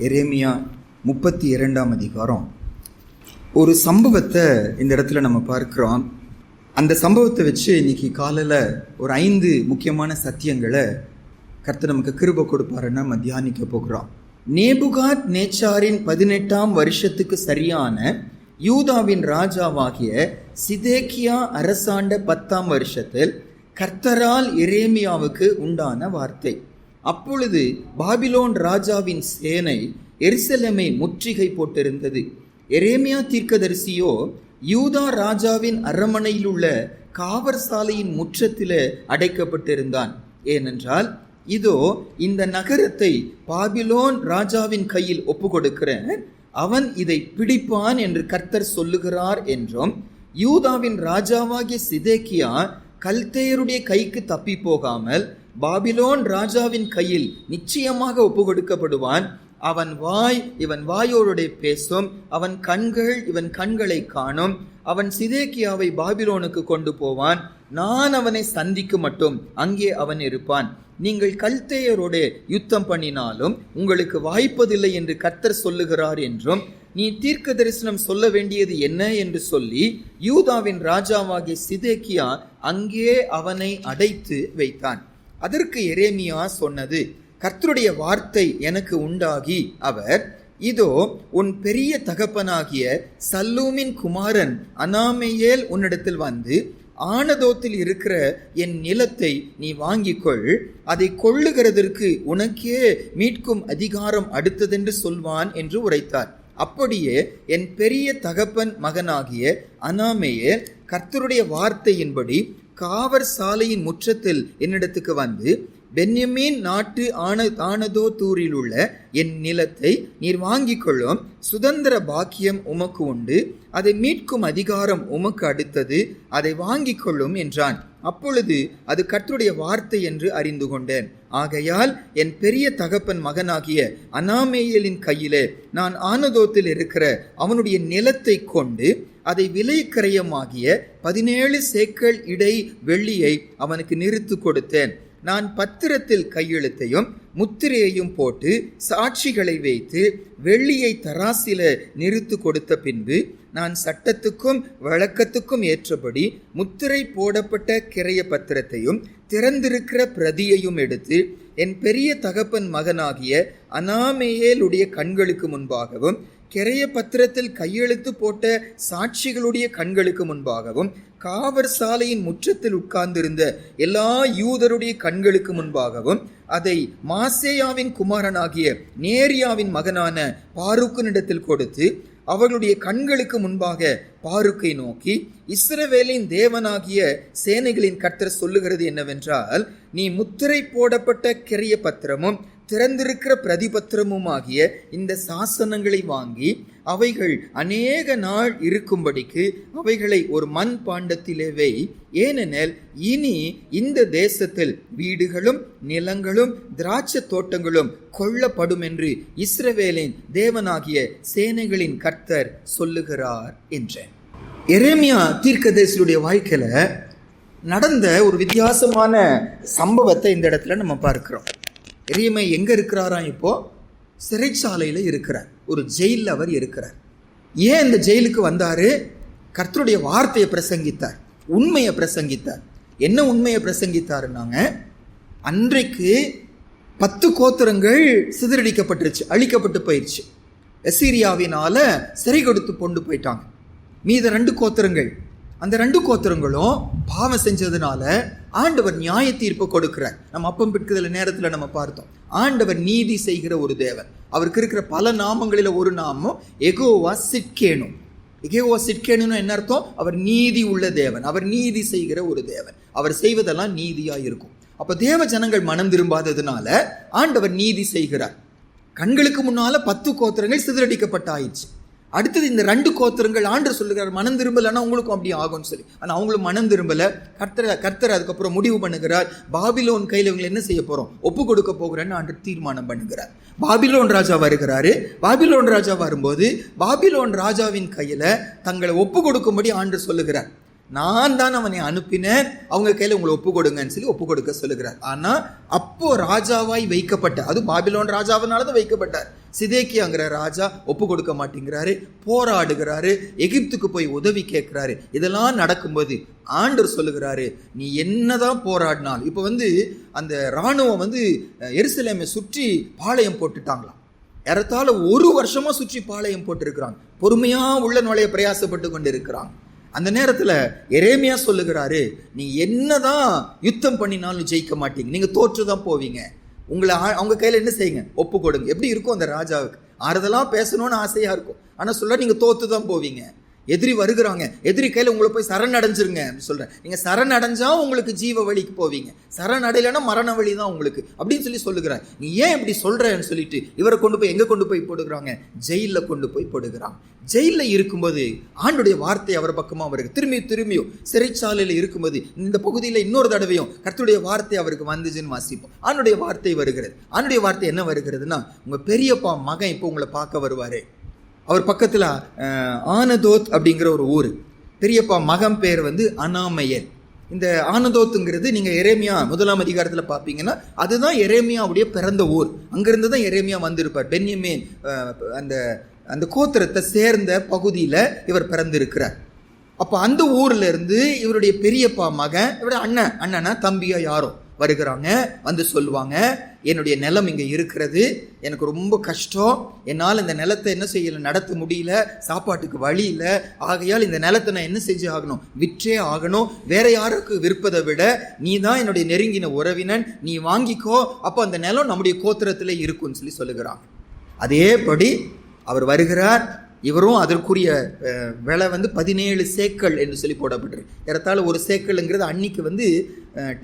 எரேமியா 32ஆம் அதிகாரம். ஒரு சம்பவத்தை இந்த இடத்துல நம்ம பார்க்கிறோம். அந்த சம்பவத்தை வச்சு இன்னைக்கு காலையில் ஒரு 5 முக்கியமான சத்தியங்களை கர்த்தர் நமக்கு கிருபை கொடுப்பாருன்னு நம்ம தியானிக்க போகிறோம். நேபுகாத் நேச்சாரின் 18ஆம் வருஷத்துக்கு சரியான யூதாவின் ராஜாவாகிய சிதேக்கியா அரசாண்ட 10ஆம் வருஷத்தில் கர்த்தரால் எரேமியாவுக்கு உண்டான வார்த்தை. அப்பொழுது பாபிலோன் ராஜாவின் சேனை எருசலேமை முற்றுகை போட்டிருந்தது. எரேமியா தீர்க்கதரிசியோ யூதா ராஜாவின் அரண்மனையில் உள்ள காவற் சாலையின் முற்றத்தில் அடைக்கப்பட்டிருந்தான். ஏனென்றால் இதோ இந்த நகரத்தை பாபிலோன் ராஜாவின் கையில் ஒப்பு கொடுக்கிறேன், அவன் இதை பிடிப்பான் என்று கர்த்தர் சொல்லுகிறார் என்றும், யூதாவின் ராஜாவாகிய சிதேக்கியா கல்தேயருடைய கைக்கு தப்பி போகாமல் பாபிலோன் ராஜாவின் கையில் நிச்சயமாக ஒப்பு கொடுக்கப்படுவான். அவன் வாய் இவன் வாயோடு பேசும், அவன் கண்கள் இவன் கண்களை காணும். அவன் சிதேக்கியாவை பாபிலோனுக்கு கொண்டு போவான், நான் அவனை சந்திக்க மட்டும் அங்கே அவன் இருப்பான். நீங்கள் கல்தேயரோடு யுத்தம் பண்ணினாலும் உங்களுக்கு வாய்ப்பதில்லை என்று கர்த்தர் சொல்லுகிறார் என்றும், நீ தீர்க்க தரிசனம் சொல்ல வேண்டியது என்ன என்று சொல்லி யூதாவின் ராஜாவாகிய சிதேக்கியா அங்கே அவனை அடைத்து வைத்தான். அதற்கு எரேமியா சொன்னது, கர்த்தருடைய வார்த்தை எனக்கு உண்டாகி அவர், இதோ உன் பெரிய தகப்பனாகிய சல்லூமின் குமாரன் அனாமெயேல் உன்னிடத்தில் வந்து, ஆனதோத்தில் இருக்கிற என் நிலத்தை நீ வாங்கிக்கொள், அதை கொள்ளுகிறதற்கு உனக்கே மீட்கும் அதிகாரம் அடுத்ததென்று சொல்வான் என்று உரைத்தார். அப்படியே என் பெரிய தகப்பன் மகனாகிய அனாமெயேல் கர்த்தருடைய வார்த்தையின்படி காவற் சாலையின் முற்றத்தில் என்னிடத்துக்கு வந்து, பென்யமீன் நாட்டு ஆனதோத்தூரில் உள்ள என் நிலத்தை நீர் வாங்கிக் கொள்ளும், சுதந்திர பாக்கியம் உமக்கு உண்டு, அதை மீட்கும் அதிகாரம் உமக்கு அடுத்தது, அதை வாங்கிக் கொள்ளும் என்றான். அப்பொழுது அது கர்த்தருடைய வார்த்தை என்று அறிந்து கொண்டேன். ஆகையால் என் பெரிய தகப்பன் மகனாகிய அனாமேயேலின் கையிலே நான் ஆனதோத்தில் இருக்கிற அவனுடைய நிலத்தை கொண்டு அதை விலைக்கிரயமாகிய 17 சேக்கல் இடை வெள்ளியை அவனுக்கு நிறுத்து கொடுத்தேன். நான் பத்திரத்தில் கையெழுத்தையும் முத்திரையையும் போட்டு சாட்சிகளை வைத்து வெள்ளியை தராசில நிறுத்து கொடுத்த பின்பு, நான் சட்டத்துக்கும் வழக்கத்துக்கும் ஏற்றபடி முத்திரை போடப்பட்ட கிரைய பத்திரத்தையும் திறந்திருக்கிற பிரதியையும் எடுத்து என் பெரிய தகப்பன் மகனாகிய அனாமேயேலுடைய கண்களுக்கு முன்பாகவும் கிரைய பத்திரத்தில் கையெழுத்து போட்ட சாட்சிகளுடைய கண்களுக்கு முன்பாகவும் காவற் சாலையின் முற்றத்தில் உட்கார்ந்திருந்த எல்லா யூதருடைய கண்களுக்கு முன்பாகவும் அதை மாசேயாவின் குமாரனாகிய நேரியாவின் மகனான பாருக்கினிடத்தில் கொடுத்து, அவர்களுடைய கண்களுக்கு முன்பாக பாருக்கை நோக்கி, இஸ்ரவேலின் தேவனாகிய சேனைகளின் கர்த்தர் சொல்லுகிறது என்னவென்றால், நீ முத்திரை போடப்பட்ட கிரைய பத்திரமும் திறந்திருக்கிற பிரதிபத்திரமும் ஆகிய இந்த சாசனங்களை வாங்கி அவைகள் அநேக நாள் இருக்கும்படிக்கு அவைகளை ஒரு மண் பாண்டத்திலே வை. ஏனெனில் இனி இந்த தேசத்தில் வீடுகளும் நிலங்களும் திராட்சை தோட்டங்களும் கொள்ளப்படும் என்று இஸ்ரவேலின் தேவனாகிய சேனைகளின் கர்த்தர் சொல்லுகிறார் என்றேன். எரேமியா தீர்க்கதரிசியுடைய வாழ்க்கையில நடந்த ஒரு வித்தியாசமான சம்பவத்தை இந்த இடத்துல நம்ம பார்க்கிறோம். எரேமியா எங்க இருக்கிறாராம்? இப்போ சிறைச்சாலையில் இருக்கிறார், ஒரு ஜெயிலில் அவர் இருக்கிறார். ஏன் இந்த ஜெயிலுக்கு வந்தாரு? கர்த்தருடைய வார்த்தையை பிரசங்கித்தார், உண்மையை பிரசங்கித்தார். என்ன உண்மையை பிரசங்கித்தாருன்னாங்க, அன்றைக்கு 10 கோத்திரங்கள் சிதறடிக்கப்பட்டுருச்சு, அழிக்கப்பட்டு போயிடுச்சு. அசீரியாவினால சிறை கொடுத்து கொண்டு போயிட்டாங்க. மீத 2 கோத்திரங்கள், அந்த 2 கோத்திரங்களும் பாவம் செஞ்சதுனால ஆண்டவர் நியாய தீர்ப்பு கொடுக்கிறார். நம்ம அப்பம் பிற்குதல் நேரத்தில் நம்ம பார்த்தோம், ஆண்டவர் நீதி செய்கிற ஒரு தேவன். அவருக்கு இருக்கிற பல நாமங்களில் ஒரு நாமம் யெகோவா சிட்கேனு. யெகோவா சிட்கேனு என்ன அர்த்தம்? அவர் நீதி உள்ள தேவன், அவர் நீதி செய்கிற ஒரு தேவன். அவர் செய்வதெல்லாம் நீதியா இருக்கும். அப்ப தேவ ஜனங்கள் மனம் திரும்பாததுனால ஆண்டவர் நீதி செய்கிறார். கண்களுக்கு முன்னால 10 கோத்திரங்கள் சிதறடிக்கப்பட்டாயிடுச்சு. அடுத்தது இந்த 2 கோத்திரங்கள் ஆண்டவர் சொல்லுகிறார், மனம் திரும்பலன்னா உங்களுக்கும் அப்படி ஆகும்னு சொல்லி. ஆனால் அவங்களும் மனம் திரும்பல. கர்த்தர் அதுக்கப்புறம் முடிவு பண்ணுகிறார், பாபிலோன் கையில் இவங்களை என்ன செய்ய போறோம், ஒப்பு கொடுக்க போகிறேன்னு ஆண்டவர் தீர்மானம் பண்ணுகிறார். பாபிலோன் ராஜா வருகிறாரு. பாபிலோன் ராஜா வரும்போது பாபிலோன் ராஜாவின் கையில தங்களை ஒப்பு கொடுக்கும்படி ஆண்டவர் சொல்லுகிறார். நான் தான் அவனை அனுப்பினேன், அவங்க கையில உங்களை ஒப்பு கொடுங்கன்னு சொல்லி ஒப்பு கொடுக்க சொல்லுகிறார். ஆனா அப்போ ராஜாவாய் வைக்கப்பட்ட, அது பாபிலோன் ராஜாவினால தான் வைக்கப்பட்டார். சிதேக்கியாங்கிற ராஜா ஒப்பு கொடுக்க மாட்டேங்கிறாரு, போராடுகிறாரு, எகிப்துக்கு போய் உதவி கேட்கிறாரு. இதெல்லாம் நடக்கும்போது ஆண்டவர் சொல்லுகிறாரு, நீ என்னதான் போராடினாலும், இப்ப அந்த இராணுவம் எருசலேமை சுற்றி பாளையம் போட்டுட்டாங்களாம். ஏறத்தாழ 1 வருஷமா சுற்றி பாளையம் போட்டிருக்கிறாங்க. பொறுமையா உள்ள நுழைய பிரயாசப்பட்டு கொண்டு இருக்கிறாங்க. அந்த நேரத்துல எரேமியா சொல்லுகிறாரு, நீ என்னதான் யுத்தம் பண்ணினாலும் ஜெயிக்க மாட்டீங்க, நீங்க தோற்றுதான் போவீங்க. உங்களை அவங்க கையில என்ன செய்யுங்க, ஒப்பு கொடுங்க. எப்படி இருக்கும் அந்த ராஜாவுக்கு? ஆறுதலா பேசணும்னு ஆசையா இருக்கும், ஆனா சொல்ல நீங்க தோத்துதான் போவீங்க. எதிரி வருகிறாங்க, எதிரி கையில உங்களை போய் சரணடைஞ்சிருங்க சொல்றேன். நீங்க சரணடைஞ்சா உங்களுக்கு ஜீவ வழிக்கு போவீங்க, சரணடையிலன்னா மரண வழி தான் உங்களுக்கு அப்படின்னு சொல்லுகிறார். நீ ஏன் இப்படி சொல்றேன்னு சொல்லிட்டு இவரை கொண்டு போய் எங்க கொண்டு போய் போடுகிறாங்க, ஜெயில கொண்டு போய் போடுகிறாங்க. ஜெயில இருக்கும்போது ஆண்டுடைய வார்த்தை அவர் பக்கமா வருது. திரும்பியும் சிறைச்சாலையில இருக்கும்போது இந்த பகுதியில இன்னொரு தடவையும் கர்த்தருடைய வார்த்தை அவருக்கு வந்துச்சுன்னு வாசிப்போம். ஆண்டுடைய வார்த்தை வருகிறது. ஆண்டுடைய வார்த்தை என்ன வருகிறதுனா, உங்க பெரியப்பா மகன் இப்போ உங்களை பார்க்க வருவாரு. அவர் பக்கத்துல ஆனதோத் அப்படிங்கிற ஒரு ஊர். பெரியப்பா மகன் பேர் அனாமையல். இந்த ஆனதோத்துங்கிறது நீங்க எரேமியா 1ஆம் அதிகாரத்துல பாப்பீங்கன்னா அதுதான் எரேமியாவுடைய பிறந்த ஊர். அங்கிருந்து தான் எரேமியா வந்திருப்பார். பென்யமீன் அந்த கோத்திரத்தை சேர்ந்த பகுதியில இவர் பிறந்திருக்கிறார். அப்ப அந்த ஊர்ல இருந்து இவருடைய பெரியப்பா மகன், இவருடைய அண்ணனா தம்பியா யாரோ வருகிறாங்க. சொல்லுவாங்க, என்னுடைய நிலம் இங்க இருக்கிறது, எனக்கு ரொம்ப கஷ்டம், என்னால் இந்த நிலத்தை என்ன செய்யல, நடத்த முடியல, சாப்பாட்டுக்கு வழி இல்லை, ஆகையால் இந்த நிலத்தை நான் என்ன செஞ்சு ஆகணும், விற்றே ஆகணும். வேற யாருக்கு விற்பதை விட நீ தான் என்னுடைய நெருங்கின உறவினன், நீ வாங்கிக்கோ, அப்போ அந்த நிலம் நம்முடைய கோத்திரத்திலே இருக்குன்னு சொல்லுகிறாங்க. அதேபடி அவர் வருகிறார். இவரும் அதற்குரிய விலை 17 சேக்கல் என்று சொல்லி போடப்பட்டிருக்கு. ஏறத்தாழ ஒரு சேக்கல்ங்கிறது அன்னைக்கு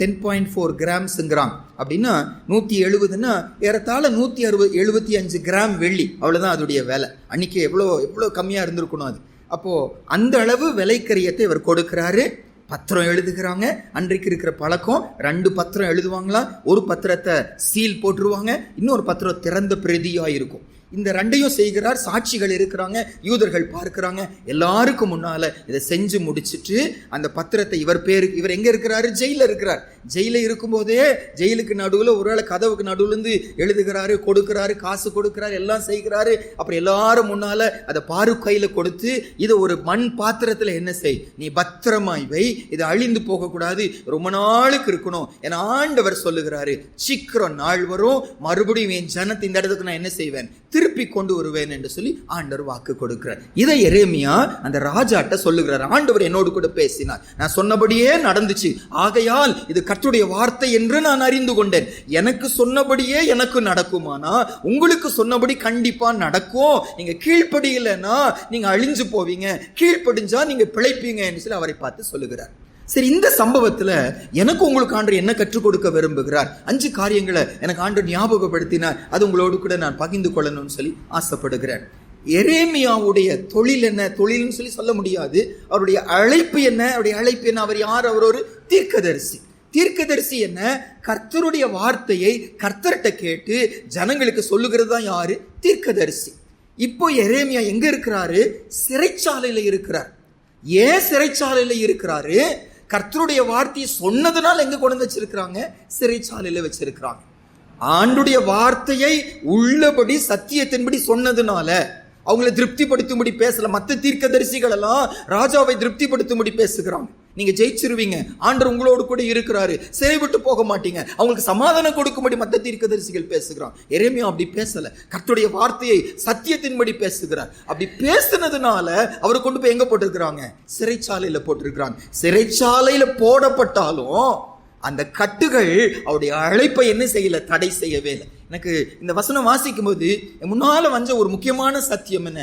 10.4 கிராம்ஸுங்கிறான். அப்படின்னா 170ன்னா ஏறத்தாழ 175 கிராம் வெள்ளி, அவ்வளோதான் அதோடைய விலை. அன்னைக்கு எவ்வளோ கம்மியாக இருந்திருக்கணும் அது. அப்போது அந்த அளவு விலைக்கரியத்தை இவர் கொடுக்கிறாரு. பத்திரம் எழுதுகிறாங்க. அன்றைக்கு இருக்கிற பழக்கம் 2 பத்திரம் எழுதுவாங்களாம். ஒரு பத்திரத்தை சீல் போட்டுருவாங்க, இன்னொரு பத்திரம் திறந்த பிரதியாக இருக்கும். இந்த 2ஐயும் செய்கிறார். சாட்சிகள் இருக்கிறாங்க, யூதர்கள் பார்க்கிறாங்க. எல்லாருக்கும் முன்னால இதை செஞ்சு முடிச்சுட்டு அந்த பத்திரத்தை இவர் எங்க இருக்கிறாரு, ஜெயில இருக்கிறார். ஜெயில இருக்கும்போதே ஜெயிலுக்கு நடுவில் ஒருவேளை கதவுக்கு நடுவுலேருந்து எழுதுகிறாரு, கொடுக்கிறாரு, காசு கொடுக்கிறாரு, எல்லாம் செய்கிறாரு. அப்புறம் எல்லாரும் முன்னால அதை பாரு கையில கொடுத்து, இதை ஒரு மண் பாத்திரத்துல என்ன செய், நீ பத்திரமாய் வை, இது அழிந்து போகக்கூடாது, ரொம்ப நாளுக்கு இருக்கணும். என ஆண்டவர் சொல்லுகிறாரு, சீக்கிரம் நாள் வரும், மறுபடியும் என் ஜனத்தை இந்த இடத்துக்கு நான் என்ன செய்வேன், திருப்பி கொண்டு வருவேன் என்று சொல்லி ஆண்டவர் வாக்கு கொடுக்கிறார். இதை எரேமியா அந்த ராஜாட்ட சொல்லுகிறார். ஆண்டவர் என்னோடு கூட பேசினார், நான் சொன்னபடியே நடந்துச்சு, ஆகையால் இது கர்த்தருடைய வார்த்தை என்று நான் அறிந்து கொண்டேன். எனக்கு சொன்னபடியே எனக்கு நடக்குமானா உங்களுக்கு சொன்னபடி கண்டிப்பா நடக்கும். நீங்க கீழ்ப்படியலைன்னா நீங்க அழிஞ்சு போவீங்க, கீழ்ப்படிஞ்சா நீங்க பிழைப்பீங்க என்று சொல்லி அவரை பார்த்து சொல்லுகிறார். சரி, இந்த சம்பவத்துல எனக்கு உங்களுக்கு ஆண்டவர் என்ன கற்றுக் கொடுக்க விரும்புகிறார்? 5 காரியங்களை எனக்கு ஆண்டவர் ஞாபகப்படுத்தினார். அது உங்களோடு கூட நான் பகிர்ந்து கொள்ளணும்னு சொல்லி ஆசைப்படுகிறேன். எரேமியாவுடைய தொழில் என்ன, தொழில்னு சொல்லி சொல்ல முடியாது. அவருடைய அழைப்பு என்ன, அவருடைய அழைப்பு என்ன? அவர் யார்? அவர் ஒரு தீர்க்கதரிசி. தீர்க்கதரிசி என்ன? கர்த்தருடைய வார்த்தையை கர்த்தர்கிட்ட கேட்டு ஜனங்களுக்கு சொல்லுகிறது தான் யாரு? தீர்க்கதரிசி. இப்போ எரேமியா எங்க இருக்கிறாரு? சிறைச்சாலையில இருக்கிறார். ஏன் சிறைச்சாலையில இருக்கிறாரு? கர்த்தருடைய வார்த்தையை சொன்னதுனால எங்க கொண்டு வச்சிருக்கிறாங்க? சிறைச்சாலையில வச்சிருக்கிறாங்க. ஆண்டுடைய வார்த்தையை உள்ளபடி சத்தியத்தின்படி சொன்னதுனால அவங்களை திருப்திப்படுத்தும்படி பேசல. மற்ற தீர்க்கதரிசிகள் எல்லாம் ராஜாவை திருப்திப்படுத்தும்படி பேசுகிறாங்க. நீங்க ஜெயிச்சிருவீங்க, ஆண்டவர் உங்களோடு கூட இருக்கிறாரு, சிறை விட்டு போக மாட்டீங்க, அவங்களுக்கு சமாதானம் கொடுக்கும்படி மற்ற தீர்க்கதரிசிகள் பேசுகிறான். எரேமியா அப்படி பேசல, கர்த்தருடைய வார்த்தையை சத்தியத்தின்படி பேசுகிறார். அப்படி பேசுனதுனால அவரை கொண்டு போய் எங்க போட்டிருக்கிறாங்க? சிறைச்சாலையில போட்டிருக்கிறாங்க. சிறைச்சாலையில போடப்பட்டாலும் அந்த கட்டுகள் அவருடைய அழைப்பை என்ன செய்யல, தடை செய்யவே இல்லை. எனக்கு இந்த வசனம் வாசிக்கும் போது முன்னால வந்த ஒரு முக்கியமான சத்தியம் என்ன,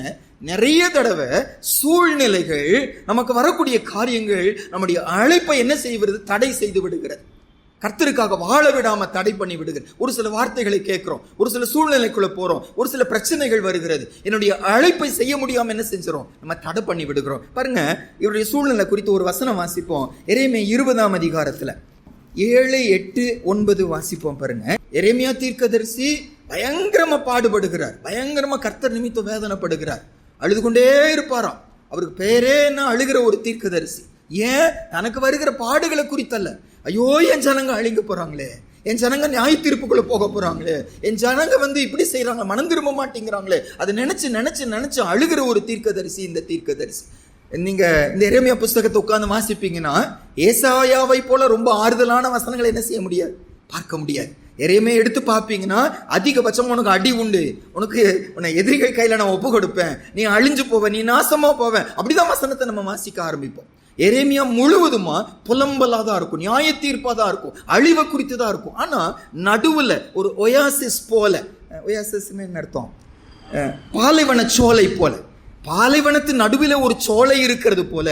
நிறைய தடவை சூழ்நிலைகள், நமக்கு வரக்கூடிய காரியங்கள் நம்முடைய அழைப்பை என்ன செய்வது, தடை செய்து விடுகிறது. கர்த்தருக்காக வாழ விடாம தடை பண்ணி விடுகிறது. ஒரு சில வார்த்தைகளை கேட்கிறோம், ஒரு சில சூழ்நிலைக்குள்ள போறோம், ஒரு சில பிரச்சனைகள் வருகிறது, என்னுடைய அழைப்பை செய்ய முடியாம என்ன செஞ்சிடும், நம்ம தடை பண்ணி விடுகிறோம். பாருங்க, இவருடைய சூழ்நிலை குறித்து ஒரு வசனம் வாசிப்போம். எரேமியா 20ஆம் அதிகாரத்துல 7, 8, 9 வாசிப்போம். பாருங்க, எரேமியா தீர்க்கதரிசி பயங்கரமா பாடுபடுகிறார், பயங்கரமா கர்த்தர் நிமித்தம் வேதனைப்படுகிறார், அழுது கொண்டே இருப்பாராம். அவருக்கு பேரே என்ன, அழுகிற ஒரு தீர்க்கதரிசி. ஏன்? தனக்கு வருகிற பாடுகளை குறித்தல்ல, ஐயோ என் ஜனங்க அழிங்க போறாங்களே, என் ஜனங்க நியாய தீர்ப்புக்குள்ள போக போறாங்களே, என் ஜனங்க இப்படி செய்யறாங்க, மனம் திரும்ப மாட்டேங்கிறாங்களே, அதை நினைச்சு நினைச்சு நினைச்சு அழுகிற ஒரு தீர்க்கதரிசி இந்த தீர்க்கதரிசி. நீங்க இந்த எரேமியா புஸ்தகத்தை உட்கார்ந்து வாசிப்பீங்கன்னா ஏசாயாவை போல ரொம்ப ஆறுதலான வசனங்களை என்ன செய்ய முடியாது, பார்க்க முடியாது. எரேமியா எடுத்து பார்ப்பீங்கன்னா அதிகபட்சம் உனக்கு அடி உண்டு, உன்னை எதிரிகள் கையில நான் ஒப்பு கொடுப்பேன், நீ அழிஞ்சு போவ, நீ நாசமா போவேன், அப்படிதான் வசனத்தை நம்ம வாசிக்க ஆரம்பிப்போம். எரேமியா முழுவதுமா புலம்பலாதான் இருக்கும், நியாய தீர்ப்பாதான் இருக்கும், அழிவை குறித்து தான் இருக்கும். ஆனா நடுவுல ஒரு ஒயாசிஸ் போல, ஒயாசிஸ்ன்னு என்ன அர்த்தம், பாலைவன சோலை போல, பாலைவனத்து நடுவில் ஒரு சோலை இருக்கிறது போல.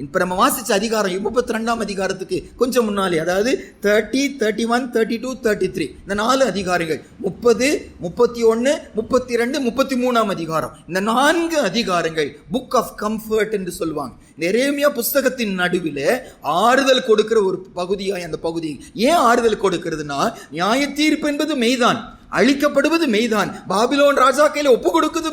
இப்ப நம்ம வாசிச்ச அதிகாரம் 32ஆம் அதிகாரத்துக்கு கொஞ்சம் முன்னாலே, அதாவது 30, 31, 32, 33 இந்த 4 அதிகாரங்கள், 30, 31, 32, 33ஆம் அதிகாரம், இந்த 4 அதிகாரங்கள் புக் ஆஃப் கம்ஃபர்ட் என்று சொல்லுவாங்க. இந்த எரேமியா புஸ்தகத்தின் நடுவில் ஆறுதல் கொடுக்கிற ஒரு பகுதியாய் அந்த பகுதி. ஏன் ஆறுதல் கொடுக்கிறதுனா, நியாய தீர்ப்பு என்பது மெய்தான், அழிக்கப்படுவது மெய்தான், பாபிலோன் ராஜா கையில ஒப்பு கொடுக்குது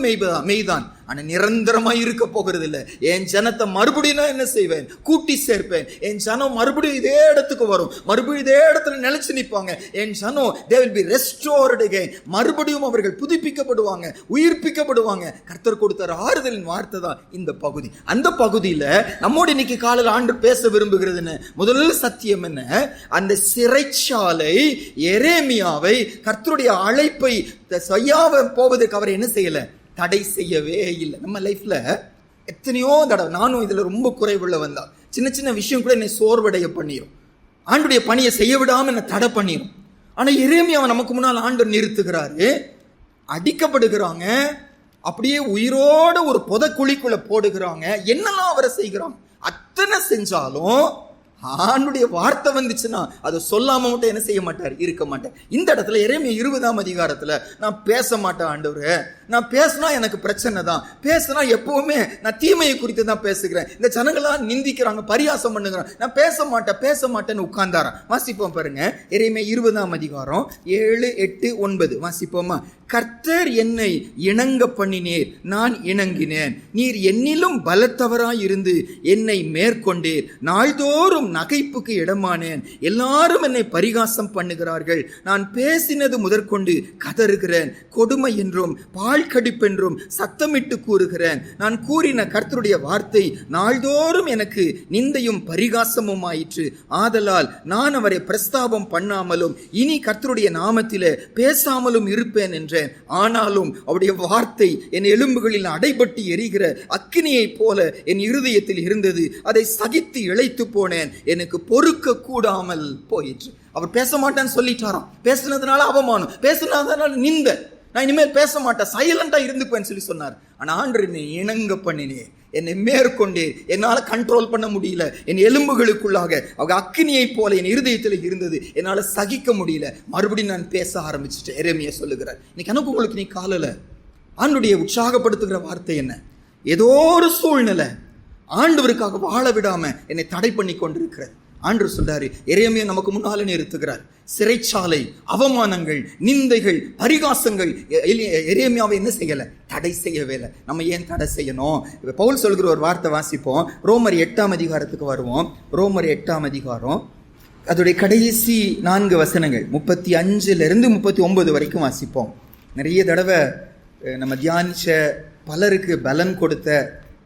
மெய்தான். ஆனா நிரந்தரமா இருக்க போகிறது இல்லை. என் ஜனத்தை மறுபடியும் நான் என்ன செய்வேன், கூட்டி சேர்ப்பேன். என் ஜனம் மறுபடியும் இதே இடத்துக்கு வரும், மறுபடியும் இதே இடத்துல நிலைச்சு நிற்பாங்க. என் ஜனம் they will be restored again, மறுபடியும் அவர்கள் புதுப்பிக்கப்படுவாங்க, உயிர்ப்பிக்கப்படுவாங்க. கர்த்தர் கொடுத்த ஆறுதலின் வார்த்தை தான் இந்த பகுதி. அந்த பகுதியில நம்மோடு இன்னைக்கு காலையில் ஆண்டு பேச விரும்புகிறதுன்னு முதல் சத்தியம் என்ன, அந்த சிறைச்சாலை எரேமியாவை கர்த்தருடைய அழைப்பை செய்யாம போவதற்கு அவர் என்ன செய்யல, தடை செய்யவே இல்லை. நம்ம லைஃப்ல எத்தனையோ தடவை, நானும் இதுல ரொம்ப குறைவுள்ளவன் தான், சின்ன சின்ன விஷயம் கூட என்னை சோர்வடைய பண்ணிடும், ஆண்டுடைய பணியை செய்ய விடாம என்ன தடை பண்ணிடும். ஆனா எரேமியாவை நமக்கு முன்னால் ஆண்டவர் நிறுத்துகிறாரு. அடிக்கப்படுகிறாங்க, அப்படியே உயிரோட ஒரு புதைக்குழிக்குள்ள போடுகிறாங்க, என்னெல்லாம் அவரை செய்கிறாங்க. அத்தனை செஞ்சாலும் ஆண்டுடைய வார்த்தை வந்துச்சுன்னா அதை சொல்லாம மட்டும் என்ன செய்ய மாட்டார், இருக்க மாட்டார். இந்த இடத்துல எரேமியா 20ஆம் அதிகாரத்துல, நான் பேச மாட்டேன் ஆண்டவரே, நான் பேசினா எனக்கு பிரச்சனை தான், பேசினா எப்பவுமே நான் தீமையை குறித்து தான் பேசுகிறேன், இந்த ஜனங்களாம் நிந்திக்கிறாங்க, பரியாசம் பண்ணுகிறாங்க, நான் பேச மாட்டேன்னு உட்கார்ந்தாராம். வாசிப்போம் பாருங்க, எரேமியா 20ஆம் அதிகாரம் 7, 8, 9 வாசிப்போமா. கர்த்தர் என்னை இணங்க பண்ணினீர், நான் இணங்கினேன், நீர் என்னிலும் பலத்தவராய் இருந்து என்னை மேற்கொண்டீர், நாள்தோறும் நகைப்புக்கு இடமானேன், எல்லாரும் என்னை பரிகாசம் பண்ணுகிறார்கள், நான் பேசினது முதற்கொண்டு கதறுகிறேன், கொடுமை என்றும் பால் கடிப்பென்றும் சத்தமிட்டு கூறுகிறேன், நான் கூறின கர்த்தருடைய வார்த்தை நாள்தோறும் எனக்கு நிந்தையும் பரிகாசமும் ஆயிற்று, ஆதலால் நான் அவரை பிரஸ்தாபம் பண்ணாமலும் இனி கர்த்தருடைய நாமத்திலே பேசாமலும் இருப்பேன் என்றேன். ஆனாலும் அவருடைய வார்த்தை என் எலும்புகளில் அடைபட்டு எரிகிற அக்கினியை போல என் இருதயத்தில் இருந்தது, அதை சகித்து இளைத்து போனேன், எனக்கு பொறுக்க கூடாமல் போயிற்று. அவர் பேச மாட்டேன்னு சொல்லிட்டாராம், பேசுனதுனால அவமானம், பேசுனதுனால நிந்த, நான் இனிமேல் பேச மாட்டேன், சைலண்டா இருந்துப்பேன்னு சொல்லி சொன்னார். ஆனா ஆண்டவர் என்னை இணங்க பண்ணினே, என்னை மேற்கொண்டே, என்னால கண்ட்ரோல் பண்ண முடியல, என் எலும்புகளுக்குள்ளாக அவங்க அக்கினியை போல என் இருதயத்தில் இருந்தது, என்னால சகிக்க முடியல, மறுபடியும் நான் பேச ஆரம்பிச்சுட்டேன். எரேமியா சொல்லுகிறார். இன்னைக்கு அனுப்பு உங்களுக்கு நீ காலையில ஆண்டுடைய உற்சாகப்படுத்துகிற வார்த்தை என்ன, ஏதோ ஒரு சூழ்நிலை ஆண்டவருக்காக வாழ விடாம என்னை தடை பண்ணி கொண்டிருக்கிறது. ஆண்டவர் சொல்றாரு, எரேமியா நமக்கு முன்னால நிறுத்துகிறார். சிறைச்சாலை, அவமானங்கள், நிந்தைகள், பரிகாசங்கள் எரேமியாவை என்ன செய்யல, தடை செய்யவே இல்லை. நம்ம ஏன் தடை செய்யணும்? பவுல் சொல்கிற ஒரு வார்த்தை வாசிப்போம். ரோமர் 8ஆம் அதிகாரத்துக்கு வருவோம். ரோமர் 8ஆம் அதிகாரம் அதோடைய கடைசி 4 வசனங்கள் 35 39 வரைக்கும் வாசிப்போம். நிறைய தடவை நம்ம தியானிச்ச, பலருக்கு பலன் கொடுத்த,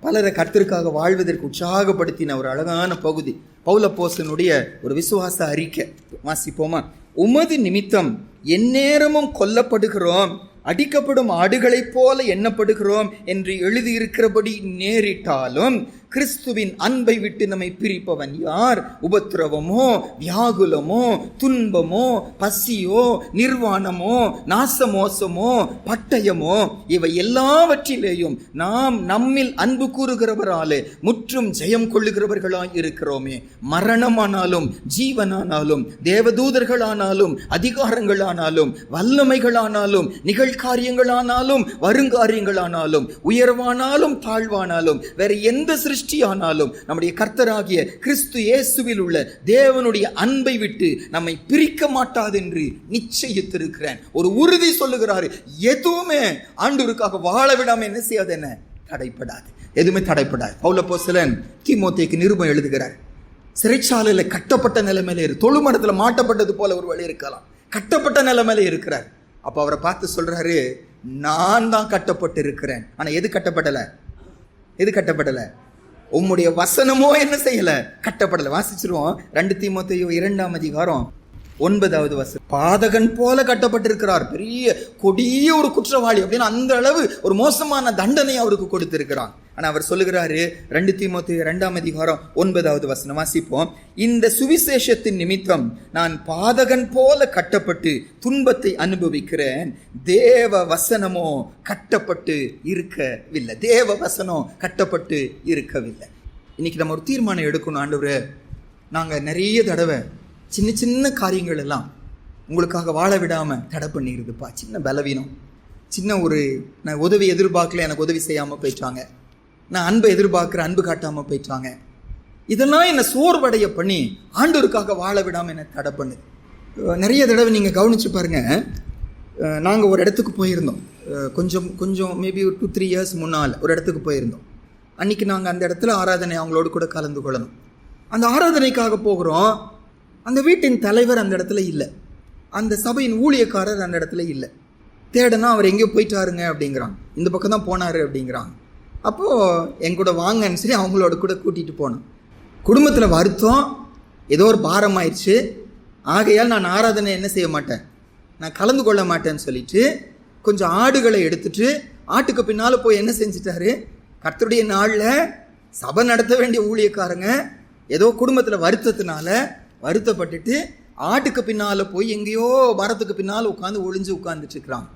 பலரை கர்த்தருக்காக வாழ்வதற்கு உற்சாகப்படுத்தின ஒரு அழகான பகுதி பவுல் அப்போஸ்தலனுடைய ஒரு விசுவாச அறிக்கை. வாசிப்போமா. உமது நிமித்தம் எந்நேரமும் கொல்லப்படுகிறோம், அடிக்கப்படும் ஆடுகளைப் போல எண்ணப்படுகிறோம் என்று எழுதியிருக்கிறபடி நேரிட்டாலும் கிறிஸ்துவின் அன்பை விட்டு நம்மை பிரிப்பவன் யார்? உபத்திரவமோ, வியாகுலமோ, துன்பமோ, பசியோ, நிர்வாணமோ, நாசமோசமோ, பட்டயமோ, இவை எல்லாவற்றிலேயும் நாம் நம்மில் அன்பு கூறுகிறவராலே முற்றும் ஜெயம் கொள்ளுகிறவர்களாய் இருக்கிறோமே. மரணமானாலும் ஜீவனானாலும் தேவதூதர்களானாலும் அதிகாரங்களானாலும் வல்லமைகளானாலும் நிகழ்காரியங்களானாலும் வருங்காரியங்களானாலும் உயர்வானாலும் தாழ்வானாலும் வேற எந்த சிருஷ்டியானாலும் நம்முடைய கர்த்தராகிய கிறிஸ்து இயேசுவில் உள்ள தேவனுடைய அன்பை விட்டு நம்மை பிரிக்க மாட்டாது என்று நிச்சயித்திருக்கிறேன். ஒரு உறுதி சொல்லுகிறாரு. எதுவுமே ஆண்டவருக்காக வாழ விடாம என்ன செய்யாது, என்ன தடைப்படாது, எதுவுமே தடைப்படாது. பவுல் அப்போஸ்தலன் தீமோத்தேயுக்கு நிருபம் எழுதுகிறார். சிறைச்சாலையில கட்டப்பட்ட நிலைமையில தொழுமரத்துல மாட்டப்பட்டது போல ஒரு வழி இருக்கலாம், கட்டப்பட்ட நிலைமையில இருக்கிறார். அப்ப அவரை பார்த்து சொல்றாரு, நான் தான் கட்டப்பட்டு இருக்கிறேன். ஆனா எது கட்டப்படல? எது கட்டப்படல? உம்முடைய வசனமோ என்ன செய்யல? கட்டப்படல. வாசிச்சிருவோம் 2 தீமோத்தேயு 2:9 பாதகன் போல கட்டப்பட்டிருக்கிறார். பெரிய கொடிய ஒரு குற்றவாளி அப்படின்னு அந்த அளவு ஒரு மோசமான தண்டனை அவருக்கு கொடுத்திருக்கிறான். ஆனா அவர் சொல்லுகிறாரு 2 தீமோத்தேயு 2:9 வாசிப்போம். இந்த சுவிசேஷத்தின் நிமித்தம் நான் பாதகன் போல கட்டப்பட்டு துன்பத்தை அனுபவிக்கிறேன். தேவ வசனமோ கட்டப்பட்டு இருக்கவில்லை. தேவ வசனம் கட்டப்பட்டு இருக்கவில்லை. இன்னைக்கு நம்ம ஒரு தீர்மானம் எடுக்கணும். ஆண்டவரே, நாங்க நிறைய தடவை சின்ன சின்ன காரியங்கள் எல்லாம் உங்களுக்காக வாழ விடாம தடை பண்ணிடுதுப்பா. சின்ன பலவீனம், சின்ன ஒரு நான் உதவி எதிர்பார்க்கல, எனக்கு உதவி செய்யாம போயிட்டாங்க. நான் அன்பை எதிர்பார்க்குற அன்பு காட்டாம போயிட்டாங்க. இதெல்லாம் என்னை சோர்வடைய பண்ணி ஆண்டவருக்காக வாழ விடாம என்னை தடை பண்ணுது. நிறைய தடவை நீங்க கவனிச்சு பாருங்க. நாங்கள் ஒரு இடத்துக்கு போயிருந்தோம். கொஞ்சம் மேபி ஒரு 2-3 இயர்ஸ் முன்னால் ஒரு இடத்துக்கு போயிருந்தோம். அன்னைக்கு நாங்கள் அந்த இடத்துல ஆராதனை அவங்களோடு கூட கலந்து கொள்ளணும். அந்த ஆராதனைக்காக போகிறோம். அந்த வீட்டின் தலைவர் அந்த இடத்துல இல்லை. அந்த சபையின் ஊழியக்காரர் அந்த இடத்துல இல்லை. தேடனா அவர் எங்கேயோ போயிட்டாருங்க அப்படிங்கிறான். இந்த பக்கம் தான் போனார் அப்படிங்கிறாங்க. அப்போது என் கூட வாங்கன்னு சொல்லி அவங்களோட கூட கூட்டிகிட்டு போனோம். குடும்பத்தில் வருத்தம், ஏதோ ஒரு பாரம் ஆயிடுச்சு. ஆகையால் நான் ஆராதனை என்ன செய்ய மாட்டேன், நான் கலந்து கொள்ள மாட்டேன்னு சொல்லிட்டு கொஞ்சம் ஆடுகளை எடுத்துட்டு ஆட்டுக்கு பின்னால் போய் என்ன செஞ்சிட்டாரு, கர்த்தருடைய நாளில் சபை நடத்த வேண்டிய ஊழியக்காரங்க ஏதோ குடும்பத்தில் வருத்தத்தினால வருத்தப்பட்டுட்டு ஆட்டுக்கு பின்னால் போய் எங்கேயோ மரத்துக்கு பின்னால் ஒளிஞ்சு உட்காந்துட்டு இருக்கிறாங்க.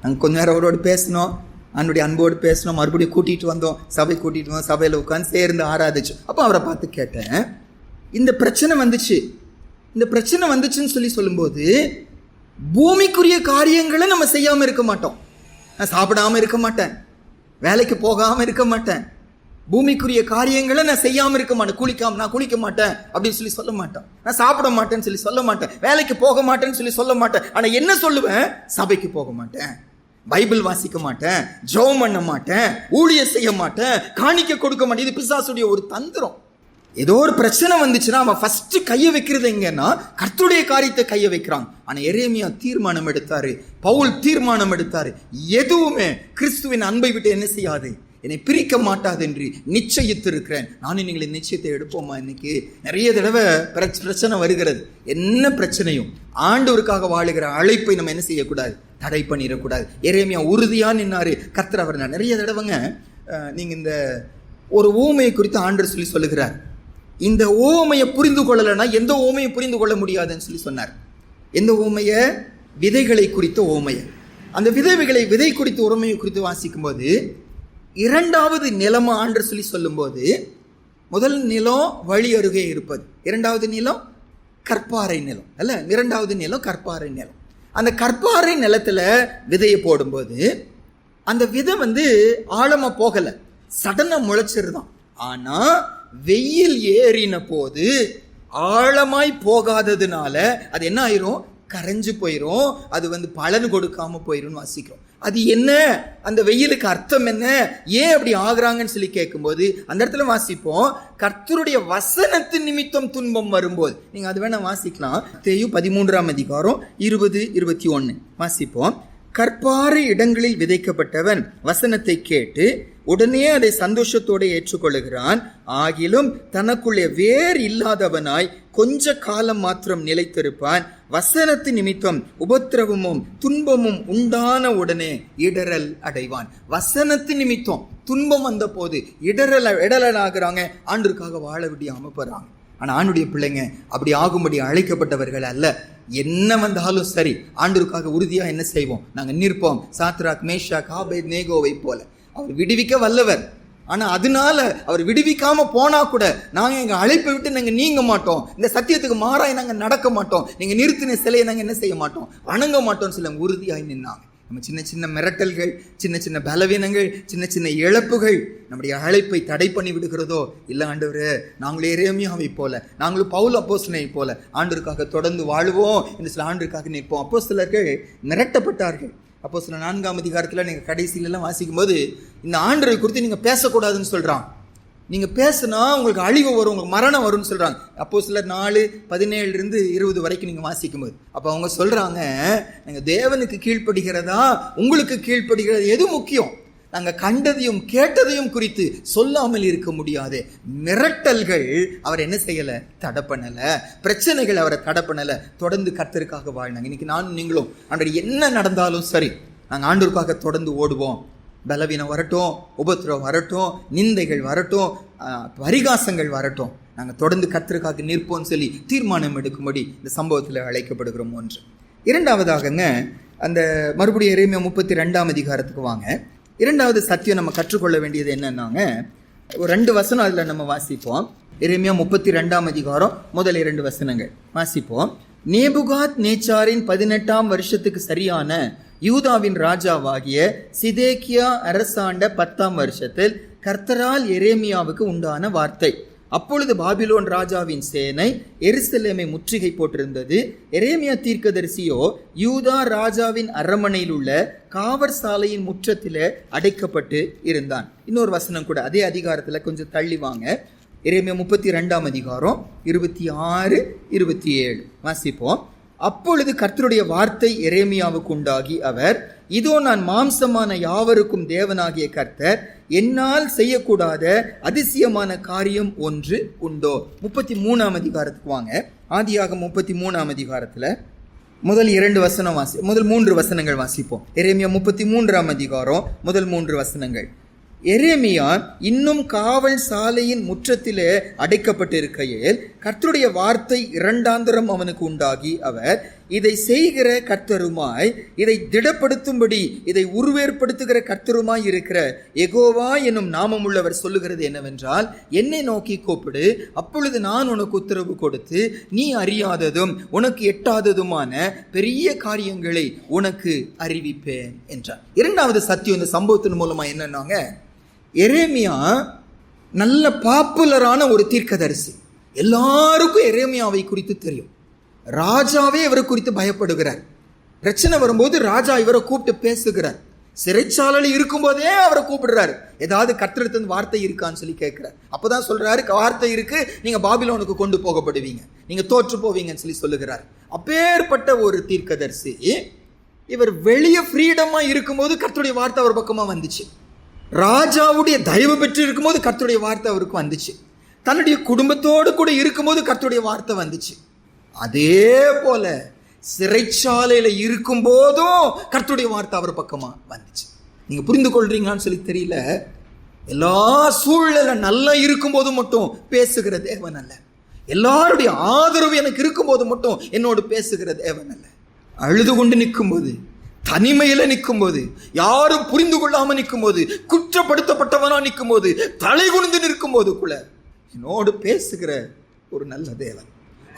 நாங்கள் கொஞ்ச நேரம் அவரோடு பேசினோம், அவனுடைய அன்போடு பேசினோம். மறுபடியும் கூட்டிகிட்டு வந்தோம், சபை கூட்டிகிட்டு வந்தோம். சபையில் உட்காந்து சேர்ந்து ஆராதிச்சு. அப்போ அவரை பார்த்து கேட்டேன், இந்த பிரச்சனை வந்துச்சுன்னு சொல்லும்போது பூமிக்குரிய காரியங்களை நம்ம செய்யாமல் இருக்க மாட்டோம். நான் சாப்பிடாமல் இருக்க மாட்டேன், வேலைக்கு போகாமல் இருக்க மாட்டேன், பூமிக்குரிய காரியங்களை நான் செய்யாமல் இருக்க மாட்டேன். நான் குளிக்க மாட்டேன் அப்படின்னு சொல்லி சொல்ல மாட்டேன். நான் சாப்பிட மாட்டேன்னு சொல்லி சொல்ல மாட்டேன். வேலைக்கு போக மாட்டேன்னு சொல்லி சொல்ல மாட்டேன். ஆனால் என்ன சொல்லுவேன், சபைக்கு போக மாட்டேன், பைபிள் வாசிக்க மாட்டேன், ஜெபம் பண்ண மாட்டேன், ஊழியம் செய்ய மாட்டேன், காணிக்கை கொடுக்க மாட்டேன். இது பிசாசுடைய ஒரு தந்திரம். ஏதோ ஒரு பிரச்சனை வந்துச்சுன்னா அவன் ஃபர்ஸ்ட் கையை வைக்கிறது எங்கன்னா கர்த்தருடைய காரியத்தை கையை வைக்கிறான். ஆனால் எரேமியா தீர்மானம் எடுத்தாரு, பவுல் தீர்மானம் எடுத்தாரு, எதுவுமே கிறிஸ்துவின் அன்பை விட்டு என்ன செய்யாது, என்னை பிரிக்க மாட்டாது என்று நிச்சயித்து இருக்கிறேன். நானும் நீங்களை நிச்சயத்தை எடுப்போமா? இன்னைக்கு நிறைய தடவை பிரச்சனை வருகிறது. என்ன பிரச்சனையும் ஆண்டவருக்காக வாழுகிற அழைப்பை நம்ம என்ன செய்யக்கூடாது, தடை பண்ணிடக்கூடாது. எரேமியா உறுதியா நின்னாரு, கர்த்தர் அவர். நிறைய தடவைங்க நீங்க இந்த ஒரு ஊமையை குறித்து ஆண்டவர் சொல்லுகிறார். இந்த ஊமையை புரிந்து கொள்ளலைன்னா எந்த ஊமையை புரிந்து கொள்ள முடியாதுன்னு சொல்லி சொன்னார். எந்த ஊமைய? விதைகளை குறித்த ஊமையை. அந்த விதை குறித்த உரிமையை குறித்து வாசிக்கும் போது இரண்டாவது நிலமா ஆண்டு சொல்லும்போது, முதல் நிலம் வழி அருகே இருப்பது, இரண்டாவது நிலம் கற்பாறை நிலம் அல்ல, இரண்டாவது நிலம் கற்பாறை நிலம். அந்த கற்பாறை நிலத்துல விதையை போடும்போது அந்த விதை ஆழமா போகல, சடனா முளைச்சிருதான். ஆனா வெயில் ஏறின போது ஆழமாய் போகாததுனால அது என்ன ஆயிரும், கரைஞ்சு போயிரும். அது பலன் கொடுக்காம போயிரும் வாசிக்கிறோம். அது என்ன, அந்த வெயிலுக்கு அர்த்தம் என்ன, ஏன் அப்படி ஆகுறாங்கன்னு சொல்லி கேட்கும்போது அந்த இடத்துல வாசிப்போம், கர்த்தருடைய வசனத்தின் நிமித்தம் துன்பம் வரும்போது. நீங்க அது வேணா வாசிக்கலாம். மத்தேயு 13:20-21 வாசிப்போம். கற்பாறை இடங்களில் விதைக்கப்பட்டவன் வசனத்தை கேட்டு உடனே அதை சந்தோஷத்தோடு ஏற்றுக்கொள்ளுகிறான். ஆகிலும் தனக்குள்ளே வேர் இல்லாதவனாய் கொஞ்ச காலம் மாத்திரம் நிலைத்திருப்பான். வசனத்தின் நிமித்தம் உபத்திரவமும் துன்பமும் உண்டான உடனே இடரல் அடைவான். வசனத்தின் நிமித்தம் துன்பம் வந்த போது இடரலாகிறாங்க, ஆண்டுக்காக வாழ விடாம போறாங்க. ஆனால் ஆண்டுடைய பிள்ளைங்க அப்படி ஆகும்படி அழைக்கப்பட்டவர்கள் அல்ல. என்ன வந்தாலும் சரி, ஆண்டவருக்காக உறுதியா என்ன செய்வோம், நாங்கள் நிற்போம். சாத்ராக், மேஷாக், ஆபேத்நேகோவை போல அவர் விடுவிக்க வல்லவர். ஆனா அதனால அவர் விடுவிக்காம போனா கூட நாங்க எங்க அழைப்பை விட்டு நாங்க நீங்க மாட்டோம், இந்த சத்தியத்துக்கு மாறாய் நாங்க நடக்க மாட்டோம், நீங்க நிறுத்தின சிலையை நாங்க என்ன செய்ய மாட்டோம், வணங்க மாட்டோம்னு சொல்ல உறுதியாய் நின்னாங்க. நம்ம சின்ன சின்ன மிரட்டல்கள், சின்ன சின்ன பலவீனங்கள், சின்ன சின்ன இழப்புகள் நம்முடைய அழைப்பை தடை பண்ணி விடுகிறதோ? இல்லை ஆண்டவரே, நாங்களும் எரேமியாவை போல, நாங்களும் பவுல் அப்போஸ்தலனை போல ஆண்டவருக்காக தொடர்ந்து வாழுவோம் என்று சில ஆண்டவருக்காக நிற்போம். அப்போஸ்தலர்கள் மிரட்டப்பட்டார்கள். அப்போஸ்தலர் 4ஆம் அதிகாரத்தில் நீங்கள் கடைசியிலலாம் வாசிக்கும் போது இந்த ஆண்டவரை குறித்து நீங்கள் பேசக்கூடாதுன்னு சொல்கிறான். நீங்க பேசுனா உங்களுக்கு அழிவு வரும், உங்களுக்கு மரணம் வரும்னு சொல்றாங்க. அப்போஸ்தலர் 4:17-20 வரைக்கும் நீங்க வாசிக்கும் போது அப்ப அவங்க சொல்றாங்க, நாங்க தேவனுக்கு கீழ்ப்படுகிறதா உங்களுக்கு கீழ்ப்படுகிறது எது முக்கியம்? நாங்க கண்டதையும் கேட்டதையும் குறித்து சொல்லாமல் இருக்க முடியாது. மிரட்டல்கள் அவர் என்ன செய்யல, தடை பண்ணல. பிரச்சனைகள் அவரை தடை பண்ணல. தொடர்ந்து கர்த்தருக்காக வாழ்ந்தாங்க. இன்னைக்கு நானும் நீங்களும் ஆண்டவர் என்ன நடந்தாலும் சரி, நாங்க ஆண்டவருக்காக தொடர்ந்து ஓடுவோம். பலவீனம் வரட்டும், உபத்திரம் வரட்டும், நிந்தைகள் வரட்டும், பரிகாசங்கள் வரட்டும், நாங்கள் தொடர்ந்து கர்த்தருக்காக நிற்போம்னு சொல்லி தீர்மானம் எடுக்கும்படி இந்த சம்பவத்தில் அழைக்கப்படுகிறோம். ஒன்று. இரண்டாவதாகங்க, அந்த மறுபடியும் எரேமியா 32ஆம் அதிகாரத்துக்கு வாங்க. இரண்டாவது சத்தியம் நம்ம கற்றுக்கொள்ள வேண்டியது என்னன்னாங்க, ஒரு 2 வசனம் அதில் நம்ம வாசிப்போம். எரேமியா 32ஆம் அதிகாரம் முதல் 2 வசனங்கள் வாசிப்போம். நேபுகாத் நேச்சாரின் 18ஆம் வருஷத்துக்கு சரியான யூதாவின் ராஜாவாகிய சிதேக்கியா அரசாண்ட 10ஆம் வருஷத்தில் கர்த்தரால் எரேமியாவுக்கு உண்டான வார்த்தை. அப்பொழுது பாபிலோன் ராஜாவின் சேனை எருசலேமை முற்றுகை போட்டிருந்தது. எரேமியா தீர்க்கதரிசியோ யூதா ராஜாவின் அரண்மனையில் உள்ள காவற் சாலையின் முற்றத்திலே அடைக்கப்பட்டு இருந்தான். இன்னொரு வசனம் கூட அதே அதிகாரத்தில் கொஞ்சம் தள்ளி வாங்க. எரேமியா 32ஆம் அதிகாரம் 26-27 வாசிப்போம். அப்பொழுது கர்த்தருடைய வார்த்தை எரேமியாவுக்கு உண்டாகி அவர், இதோ நான் மாம்சமான யாவருக்கும் தேவனாகிய கர்த்தர், என்னால் செய்யக்கூடாத அதிசயமான காரியம் ஒன்று உண்டோ. 33ஆம் அதிகாரத்துக்கு வாங்க. ஆதியாகமம் 33ஆம் அதிகாரத்தில் முதல் 2 வசனம் முதல் 3 வசனங்கள் வாசிப்போம். எரேமியா 33ஆம் அதிகாரம் முதல் 3 வசனங்கள். எரேமியா இன்னும் காவல் சாலையின் முற்றத்திலே அடைக்கப்பட்டிருக்கையில் கர்த்தருடைய வார்த்தை 2ஆந்தரம் அவனுக்கு உண்டாகி அவர், இதை செய்கிற கர்த்தருமாய், இதை திடப்படுத்தும்படி இதை உருவேற்படுத்துகிற கர்த்தருமாய் இருக்கிற யெகோவா என்னும் நாமமுள்ளவர் சொல்லுகிறது என்னவென்றால், என்னை நோக்கி கூப்பிடு, அப்பொழுது நான் உனக்கு உத்தரவு கொடுத்து நீ அறியாததும் உனக்கு எட்டாததுமான பெரிய காரியங்களை உனக்கு அறிவிப்பேன் என்றார். இரண்டாவது சத்தியம் இந்த சம்பவத்தின் மூலமா என்னன்னாங்க, எரேமியா நல்ல பாப்புலரான ஒரு தீர்க்கதரிசி. எல்லாருக்கும் எரேமியாவை குறித்து தெரியும். ராஜாவே இவரை குறித்து பயப்படுகிறார். பிரச்சனை வரும்போது ராஜா இவரை கூப்பிட்டு பேசுகிறார். சிறைச்சாலையில் இருக்கும்போதே அவரை கூப்பிடுறாரு. ஏதாவது கர்த்தரிடத்திலிருந்து வார்த்தை இருக்கான்னு சொல்லி கேட்கிறார். அப்பதான் சொல்றாரு, வார்த்தை இருக்கு, நீங்க பாபிலோனுக்கு கொண்டு போகப்படுவீங்க, நீங்க தோற்று போவீங்கன்னு சொல்லி சொல்லுகிறார். அப்பேற்பட்ட ஒரு தீர்க்கதரிசி இவர் வெளியே ஃப்ரீடமா இருக்கும்போது கர்த்தருடைய வார்த்தை அவர் பக்கமா வந்துச்சு. ராஜாவுடைய தயவு பெற்று இருக்கும்போது கர்த்தருடைய வார்த்தை அவருக்கு வந்துச்சு. தன்னுடைய குடும்பத்தோடு கூட இருக்கும்போது கர்த்தருடைய வார்த்தை வந்துச்சு. அதே போல சிறைச்சாலையில இருக்கும் போதும் கர்த்தருடைய வார்த்தை அவர் பக்கமா வந்துச்சு. நீங்க புரிந்து கொள்றீங்களான்னு சொல்லி தெரியல. எல்லா சூழ்நிலை நல்லா இருக்கும் போது மட்டும் பேசுகிற தேவன் அல்ல. எல்லாருடைய ஆதரவு எனக்கு இருக்கும் போது மட்டும் என்னோடு பேசுகிற தேவன் அல்ல. அழுது கொண்டு நிற்கும் போது, தனிமையில நிற்கும் போது, யாரும் புரிந்து கொள்ளாம நிற்கும் போது, குற்றப்படுத்தப்பட்டவனா நிற்கும் போது, தலை குனிந்து நிற்கும் போது கூட என்னோடு பேசுகிற ஒரு நல்ல தேவன்.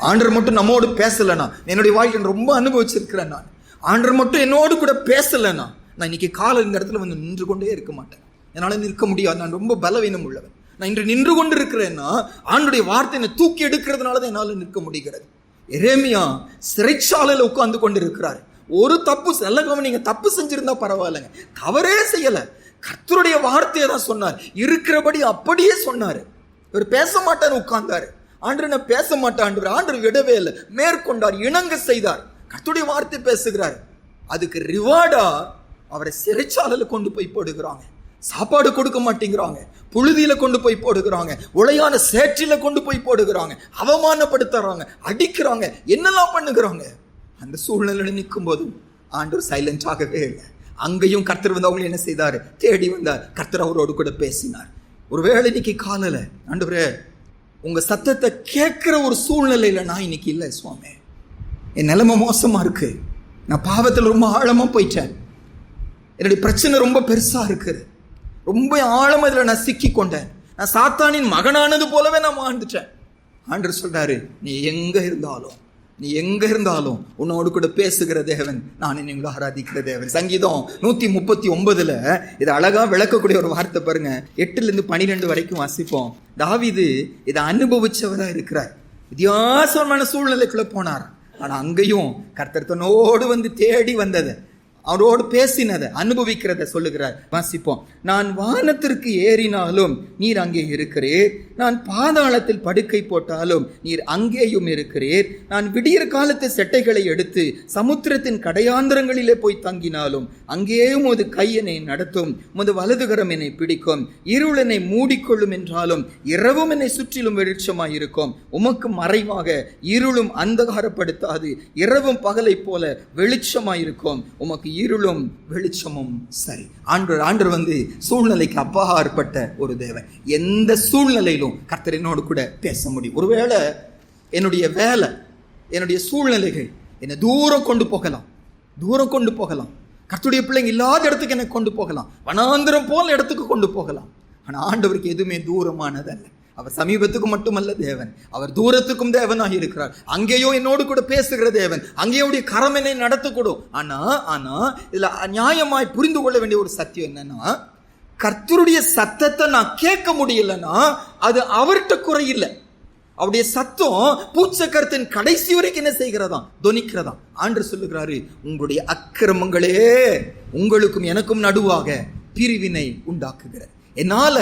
ஆண்டவர் மட்டும் நம்மோடு பேசலனா, என்னுடைய வாழ்க்கையை ரொம்ப அனுபவிச்சிருக்கிறேன் நான். ஆண்டவர் மட்டும் என்னோடு கூட பேசலனா, நான் இன்னைக்கு காலை இந்த இடத்துல வந்து நின்று கொண்டே இருக்க மாட்டேன். என்னால நிற்க முடியாது. நான் ரொம்ப பலவீனம் உள்ளவன். நான் இன்று நின்று கொண்டு இருக்கிறேன்னா ஆண்டவருடைய வார்த்தை என்னை தூக்கி எடுக்கிறதுனாலதான் என்னால நிற்க முடிகிறது. எரேமியா சிறைச்சாலையில உட்கார்ந்து கொண்டு இருக்கிறார். ஒரு தப்பு செல்லகவ, நீங்க தப்பு செஞ்சிருந்தா பரவாயில்லைங்க, தவறே செய்யல. கர்த்தருடைய வார்த்தையை தான் சொன்னார், இருக்கிறபடி அப்படியே சொன்னாரு. இவர் பேச மாட்டான்னு உட்கார்ந்தாரு. ஆண்டவர் நான் பேச மாட்டேன் ஆண்டவர் விடவே இல்லை, மேற்கொண்டார், இணங்க செய்தார். கர்த்தருடைய வார்த்தை பேசுகிறார். அதுக்கு ரிவார்டா அவரை சிறைச்சாலையில கொண்டு போய் போடுகிறாங்க. சாப்பாடு கொடுக்க மாட்டேங்கிறாங்க, புழுதியில கொண்டு போய் போடுகிறாங்க, உளையான சேற்றில கொண்டு போய் போடுகிறாங்க, அவமானப்படுத்துறாங்க, அடிக்கிறாங்க, என்னெல்லாம் பண்ணுகிறாங்க. அந்த சூழ்நிலை நிற்கும் போதும் ஆண்டவர் சைலண்ட் ஆகவே இல்லை. அங்கேயும் கர்த்தர் வந்து அவங்களை என்ன செய்தார், தேடி வந்தார். கர்த்தர் அவரோடு கூட பேசினார். ஒருவேளை இன்னைக்கு காலையில, ஆண்டவரே உங்க சத்தத்தை கேட்கிற ஒரு சூழ்நிலையில நான் இன்னைக்கு இல்லை சுவாமி, என் நிலைமை மோசமா இருக்கு, நான் பாவத்தில் ரொம்ப ஆழமா போயிட்டேன், என்னுடைய பிரச்சனை ரொம்ப பெருசா இருக்குது, ரொம்ப ஆழமா இதுல நான் சிக்கி கொண்டேன், நான் சாத்தானின் மகனானது போலவே நான் வாழ்ந்துட்டேன். ஆண்டவர் சொல்றாரு, நீ எங்க இருந்தாலும் உன்னோடு கூட பேசுகிற தேவன், நான் என்னை ஆராதிக்கிற தேவன். சங்கீதம் 139 இது அழகா விளக்கக்கூடிய ஒரு வார்த்தை பாருங்க. 8-12 வரைக்கும் வாசிப்போம். தாவீது இதை அனுபவிச்சவரா இருக்கிறார். வித்தியாசமான சூழ்நிலைக்குள்ள போனார். ஆனா அங்கேயும் கர்த்தர் தன்னோடு வந்து தேடி வந்தது. அவரோடு பேசினதை அனுபவிக்கிறத சொல்லுகிறார். வாசிப்போம். நான் வானத்திற்கு ஏறினாலும் நீர் அங்கே இருக்கிறீர், நான் பாதாளத்தில் படுக்கை போட்டாலும் நீர் அங்கேயும் இருக்கிறீர், நான் விடியற் காலத்து செட்டைகளை எடுத்து சமுத்திரத்தின் கடையாந்திரங்களிலே போய் தங்கினாலும் அங்கேயும் உமது கை என்னை நடத்தும், உமது வலதுகரம் என்னை பிடிக்கும். இருள் என்னை மூடிக்கொள்ளும் என்றாலும் இரவும் என்னை சுற்றிலும் வெளிச்சமாய் இருக்கும். உமக்கு மறைவாக இருளும் அந்தகாரப்படுத்தாது, இரவும் பகலை போல வெளிச்சமாயிருக்கும். உமக்கு இருளும் வெளிச்சமும் சரி. ஆண்டவர் சூழ்நிலைக்கு அப்பாற்பட்ட ஒரு தேவன். எந்த சூழ்நிலையிலும் கர்த்தர் என்னோடு கூட பேச முடியும். ஒருவேளை என்னுடைய வேலை, என்னுடைய சூழ்நிலைகள் என்னை தூரம் கொண்டு போகலாம். கர்த்தருடைய பிள்ளைங்க இல்லாத இடத்துக்கு என்னை கொண்டு போகலாம், வனாந்திரம் போல இடத்துக்கு கொண்டு போகலாம். ஆனால் ஆண்டவருக்கு எதுவுமே தூரமானதல்ல. அவர் சமீபத்துக்கு மட்டுமல்ல தேவன், அவர் தூரத்துக்கும் தேவனாக இருக்கிறார். அங்கேயோ என்னோடு கூட பேசுகிற தேவன், அங்கேயோடைய கரம் என்னை நடத்தக்கூடும். ஆனா இதுல நியாயமாய் புரிந்து கொள்ள வேண்டிய ஒரு சத்தியம் என்னன்னா, கர்த்தருடைய சத்தத்தை நான் கேட்க முடியலன்னா அது அவர்கிட்ட குறை இல்லை. அவருடைய சத்தம் பூச்சக்கரத்தின் கடைசி வரைக்கும் என்ன செய்கிறதாம்? தொனிக்கிறதாம். ஆண்டவர் சொல்லுகிறாரு, உங்களுடைய அக்கிரமங்களே உங்களுக்கும் எனக்கும் நடுவாக பிரிவினை உண்டாக்குகிற. என்னால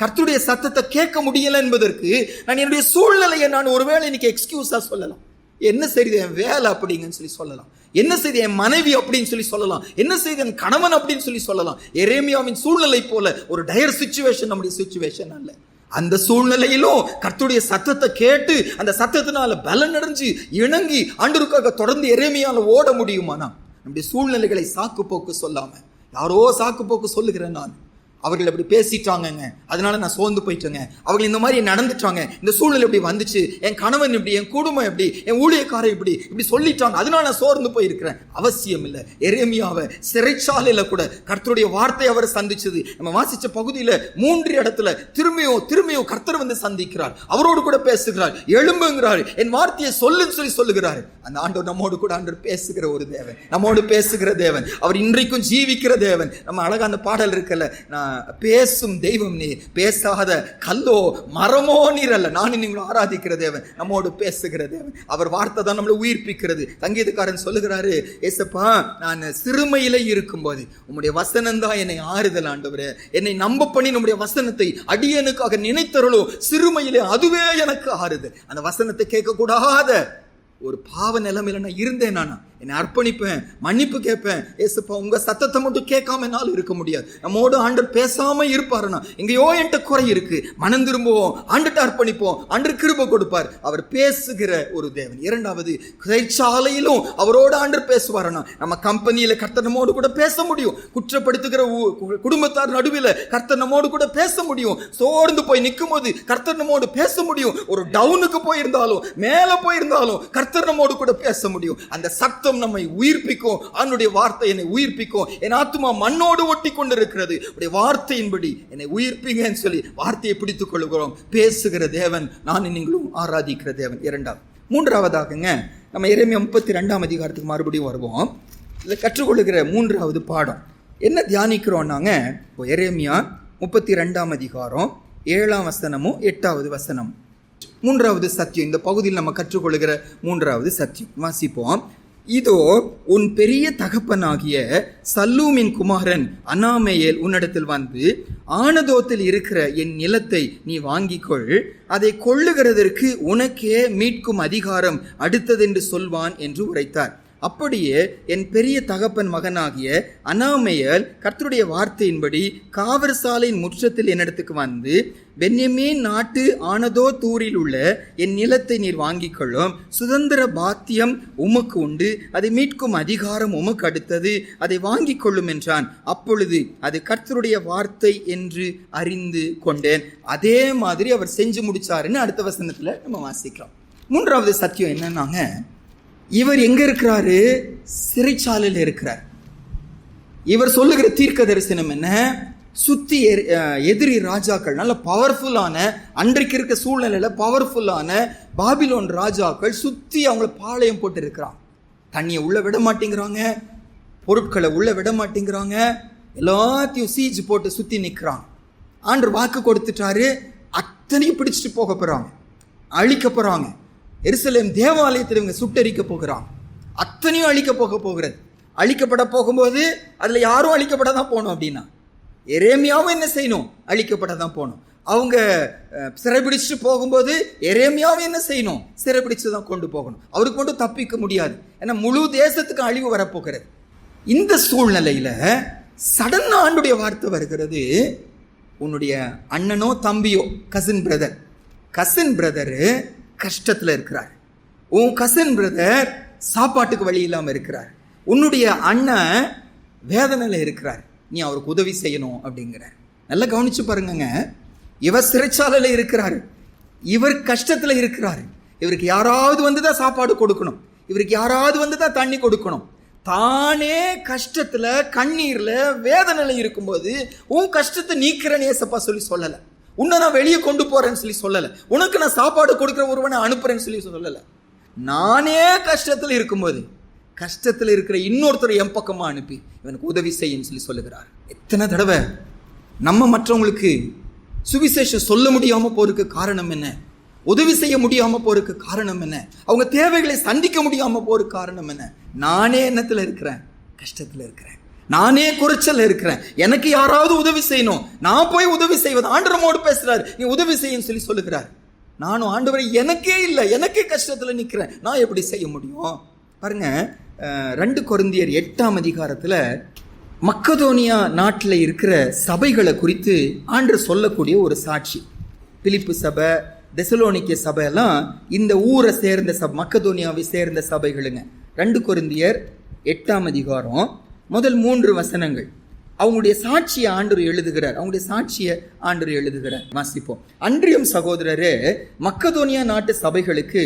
கர்த்தருடைய சத்தத்தை கேட்க முடியல என்பதற்கு நான் என்னுடைய சூழ்நிலையை நான் ஒருவேளை இன்னைக்கு எக்ஸ்கியூஸா சொல்லலாம். என்ன செய்து என் வேலை அப்படிங்கன்னு சொல்லலாம், என்ன செய்து என் மனைவி அப்படின்னு சொல்லலாம், என்ன செய்து என் கணவன் அப்படின்னு சொல்லலாம். எரேமியாவின் சூழ்நிலை போல ஒரு டயர் சிச்சுவேஷன் நம்முடைய சிச்சுவேஷன் அல்ல. அந்த சூழ்நிலையிலும் கர்த்தருடைய சத்தத்தை கேட்டு அந்த சத்தத்தினால பலன் அடைஞ்சு இணங்கி ஆண்டவருக்காக தொடர்ந்து எரேமியால ஓட முடியுமானா, நம்முடைய சூழ்நிலைகளை சாக்கு போக்கு சொல்லாம, யாரோ சாக்கு போக்கு சொல்லுகிறேன் நான், அவர்கள் அப்படி பேசிட்டாங்க அதனால நான் சோர்ந்து போயிட்டேங்க, அவர்கள் இந்த மாதிரி நடந்துட்டாங்க, இந்த சூழ்நிலை இப்படி வந்துச்சு, என் கணவன் இப்படி, என் குடும்பம் எப்படி, என் ஊழியக்காரர் இப்படி சொல்லிட்டாங்க, அதனால நான் சோர்ந்து போயிருக்கிறேன். அவசியம் இல்லை. எரேமியாவை சிறைச்சாலையில கூட கர்த்தருடைய வார்த்தை அவர் சந்திச்சது. நம்ம வாசிச்ச பகுதியில 3 இடத்துல திரும்பியும் கர்த்தர் சந்திக்கிறார், அவரோடு கூட பேசுகிறார், எழும்புங்கிறார், என் வார்த்தையை சொல்லுன்னு சொல்லுகிறார். அந்த ஆண்டவர் நம்மோடு கூட பேசுகிற ஒரு தேவன், நம்மோடு பேசுகிற தேவன். அவர் இன்றைக்கும் ஜீவிக்கிற தேவன். நம்ம அழகா அந்த பாடல் இருக்கல, நான் பேசும் தெய்வம் நீர், பேசாத கல்லோ மரமோ நீர் அல்ல, நான் நீங்களும் ஆராதிக்கிற தேவன், நம்மோடு பேசுகிற தேவன். அவர் வார்த்தை தான் நம்மளை உயிர்ப்பிக்கிறது. சங்கீதக்காரன் சொல்லுகிறாரு, ஏசப்பா நான் சிறுமையிலே இருக்கும்போது உம்முடைய வசனம் தான் என்னை ஆறுதல் ஆண்டவரே, என்னை நம்ப பண்ணி நம்முடைய வசனத்தை அடியனுக்காக நினைத்தருளோ சிறுமையிலே அதுவே எனக்கு ஆறுதல். அந்த வசனத்தை கேட்க கூடாத ஒரு பாவ நிலைமையில நான் இருந்தேன், நானா என்னை அர்ப்பணிப்பேன், மன்னிப்பு கேட்பேன். ஏசப்பா உங்க சத்தத்தை மட்டும் கேட்காம என்னால் இருக்க முடியாது. நம்மோடு ஆண்டர் பேசாம இருப்பாருன்னா எங்கேயோ என்கிட்ட குறை இருக்கு, மனம் திரும்புவோம், ஆண்டுகிட்ட அர்ப்பணிப்போம், ஆண்டர் கிருபை கொடுப்பார். அவர் பேசுகிற ஒரு தேவன். இரண்டாவது, சிறைச்சாலையிலும் அவரோடு ஆண்டர் பேசுவாருன்னா நம்ம கம்பெனியில கர்த்தர் நம்மோடு கூட பேச முடியும். குற்றப்படுத்துகிற குடும்பத்தார் நடுவில் கர்த்தர் நம்மோடு கூட பேச முடியும். சோர்ந்து போய் நிற்கும் போது கர்த்தர் நம்மோடு பேச முடியும். ஒரு டவுனுக்கு போயிருந்தாலும் மேல போயிருந்தாலும் கர்த்தர் நம்மோடு கூட பேச முடியும். அந்த சத்தம் நம்மை உயிர்ப்பிக்கும். அவனுடைய வார்த்தை என்னை உயிர்ப்பிக்கும். என் ஆத்துமா மண்ணோடு ஒட்டி கொண்டிருக்கிறது, வார்த்தையின்படி என்னை உயிர்ப்பிங்கன்னு சொல்லி வார்த்தையை பிடித்துக் கொள்கிறோம். பேசுகிற தேவன், நான் நீங்களும் ஆராதிக்கிற தேவன். மூன்றாவதாகங்க நம்ம எரேமியா 32ஆம் அதிகாரத்துக்கு மறுபடியும் வருவோம். இதில் கற்றுக்கொள்ளுகிற 3வது பாடம் என்ன தியானிக்கிறோம்னாங்க, எரேமியா 32ஆம் அதிகாரம் 7ஆம் வசனமும் 8வது வசனம். 3வது சத்தியம், இந்த பகுதியில் நம்ம கற்றுக்கொள்ளுகிற 3வது சத்தியம் வாசிப்போம். இதோ உன் பெரிய தகப்பனாகிய சல்லூமின் குமாரன் அனாமேயேல் உன்னிடத்தில் வந்து, ஆனதோத்தில் இருக்கிற என் நிலத்தை நீ வாங்கிக்கொள், அதை கொள்ளுகிறதற்கு உனக்கே மீட்கும் அதிகாரம் அடுத்ததென்று சொல்வான் என்று உரைத்தார். அப்படியே என் பெரிய தகப்பன் மகனாகிய அனாமேயேல் கர்த்தருடைய வார்த்தையின்படி காவற்சாலையின் முற்றத்தில் என்னிடத்துக்கு வந்து, பென்யமீன் நாட்டு ஆனதோ தூரில் உள்ள என் நிலத்தை நீர் வாங்கிக் கொள்ளும், சுதந்திர பாத்தியம் உமக்கு உண்டு, அதை மீட்கும் அதிகாரம் உமக்கு அடுத்தது, அதை வாங்கிக் கொள்ளும் என்றான். அப்பொழுது அது கர்த்தருடைய வார்த்தை என்று அறிந்து கொண்டேன். அதே மாதிரி அவர் செஞ்சு முடிச்சாருன்னு அடுத்த வசனத்துல நம்ம வாசிக்கிறோம். 3வது சத்தியம் என்னன்னாங்க, இவர் எங்க இருக்கிறாரு? சிறைச்சாலையில் இருக்கிறார். இவர் சொல்லுகிற தீர்க்க தரிசனம் என்ன? சுத்தி எதிரி ராஜாக்கள், நல்ல பவர்ஃபுல்லான, அன்றைக்கு இருக்க சூழ்நிலையில பவர்ஃபுல்லான பாபிலோன் ராஜாக்கள் சுத்தி அவங்கள பாளையம் போட்டு இருக்கிறாங்க. தண்ணியை உள்ள விட மாட்டேங்கிறாங்க, பொருட்களை உள்ள விட மாட்டேங்கிறாங்க, எல்லாத்தையும் சீஜ் போட்டு சுத்தி நிற்கிறாங்க. ஆண்டவர் வாக்கு கொடுத்துட்டாரு, அத்தனையும் பிடிச்சிட்டு போக போறாங்க, அழிக்க போறாங்க. எருசலேம் தேவாலயத்தில் இவங்க சுட்டரிக்க போகிறாங்க, அத்தனையும் அழிக்க போகிறது. அழிக்கப்பட போகும்போது அதுல யாரும் அழிக்கப்பட தான் போகணும் அப்படின்னா எரேமியாவும் என்ன செய்யணும்? அழிக்கப்பட தான் போகணும். அவங்க சிறைபிடிச்சு போகும்போது எரேமியாவும் என்ன செய்யணும்? சிறைபிடிச்சு தான் கொண்டு போகணும். அவருக்கு மட்டும் தப்பிக்க முடியாது. ஏன்னா முழு தேசத்துக்கு அழிவு வரப்போகிறது. இந்த சூழ்நிலையில சடனா ஆண்டுடைய வார்த்தை வருகிறது, உன்னுடைய அண்ணனோ தம்பியோ கசின் பிரதரு கஷ்டத்துல இருக்கிறார். உன் கசின் பிரதர் சாப்பாட்டுக்கு வழி இல்லாம இருக்கிறார். உன்னுடைய அண்ணன் வேதனையில இருக்கிறார். நீ அவருக்கு உதவி செய்யணும் அப்படிங்கிறார். நல்லா கவனிச்சு பாருங்க. இவர் சிறைச்சாலையில இருக்கிறாரு, இவர் கஷ்டத்துல இருக்கிறாரு. இவருக்கு யாராவது வந்துதான் சாப்பாடு கொடுக்கணும், இவருக்கு யாராவது வந்துதான் தண்ணி கொடுக்கணும். தானே கஷ்டத்துல கண்ணீர்ல வேதனையில இருக்கும்போது உன் கஷ்டத்தை நீக்கிறேன்னு ஏசப்பா சொல்லி சொல்லல. உன்னை நான் வெளியே கொண்டு போறேன்னு சொல்லி சொல்லல. உனக்கு நான் சாப்பாடு கொடுக்குற ஒருவனை அனுப்புறேன்னு சொல்லி சொல்லல. நானே கஷ்டத்துல இருக்கும்போது கஷ்டத்துல இருக்கிற இன்னொருத்தரை என் பக்கமா அனுப்பி இவனுக்கு உதவி செய்யும் சொல்லி சொல்லுகிறார். எத்தனை தடவை நம்ம மற்றவங்களுக்கு சுவிசேஷம் சொல்ல முடியாம போறதுக்கு காரணம் என்ன? உதவி செய்ய முடியாம போறதுக்கு காரணம் என்ன? அவங்க தேவைகளை சந்திக்க முடியாம போறதுக்கு காரணம் என்ன? நானே எண்ணத்துல இருக்கிறேன், கஷ்டத்துல இருக்கிறேன், நானே குறைச்சல் இருக்கிறேன். எனக்கு யாராவது உதவி செய்யணும், நான் போய் உதவி செய்வது. ஆண்டவரோடு பேசுறாரு, நீ உதவி செய்யும் சொல்லி சொல்லுகிறார். நானும் ஆண்டவரை எனக்கே இல்லை, எனக்கே கஷ்டத்துல நிக்கிறேன், நான் எப்படி செய்ய முடியும்? பாருங்க, 2 கொரிந்தியர் 8ஆம் அதிகாரத்துல மக்கதோனியா நாட்டில் இருக்கிற சபைகளை குறித்து ஆண்டவர் சொல்லக்கூடிய ஒரு சாட்சி. பிலிப்பு சபை, தெசலோனிக்கே சபை எல்லாம் இந்த ஊரை சேர்ந்த சபை, மக்கதோனியாவை சேர்ந்த சபைகளுங்க. 2 கொரிந்தியர் 8ஆம் அதிகாரம் முதல் 3 வசனங்கள். அவங்களுடைய சாட்சியை ஆண்டவர் எழுதுகிறார். வாசிப்போம். அன்றியும் சகோதரரே, மக்கதோனியா நாட்டு சபைகளுக்கு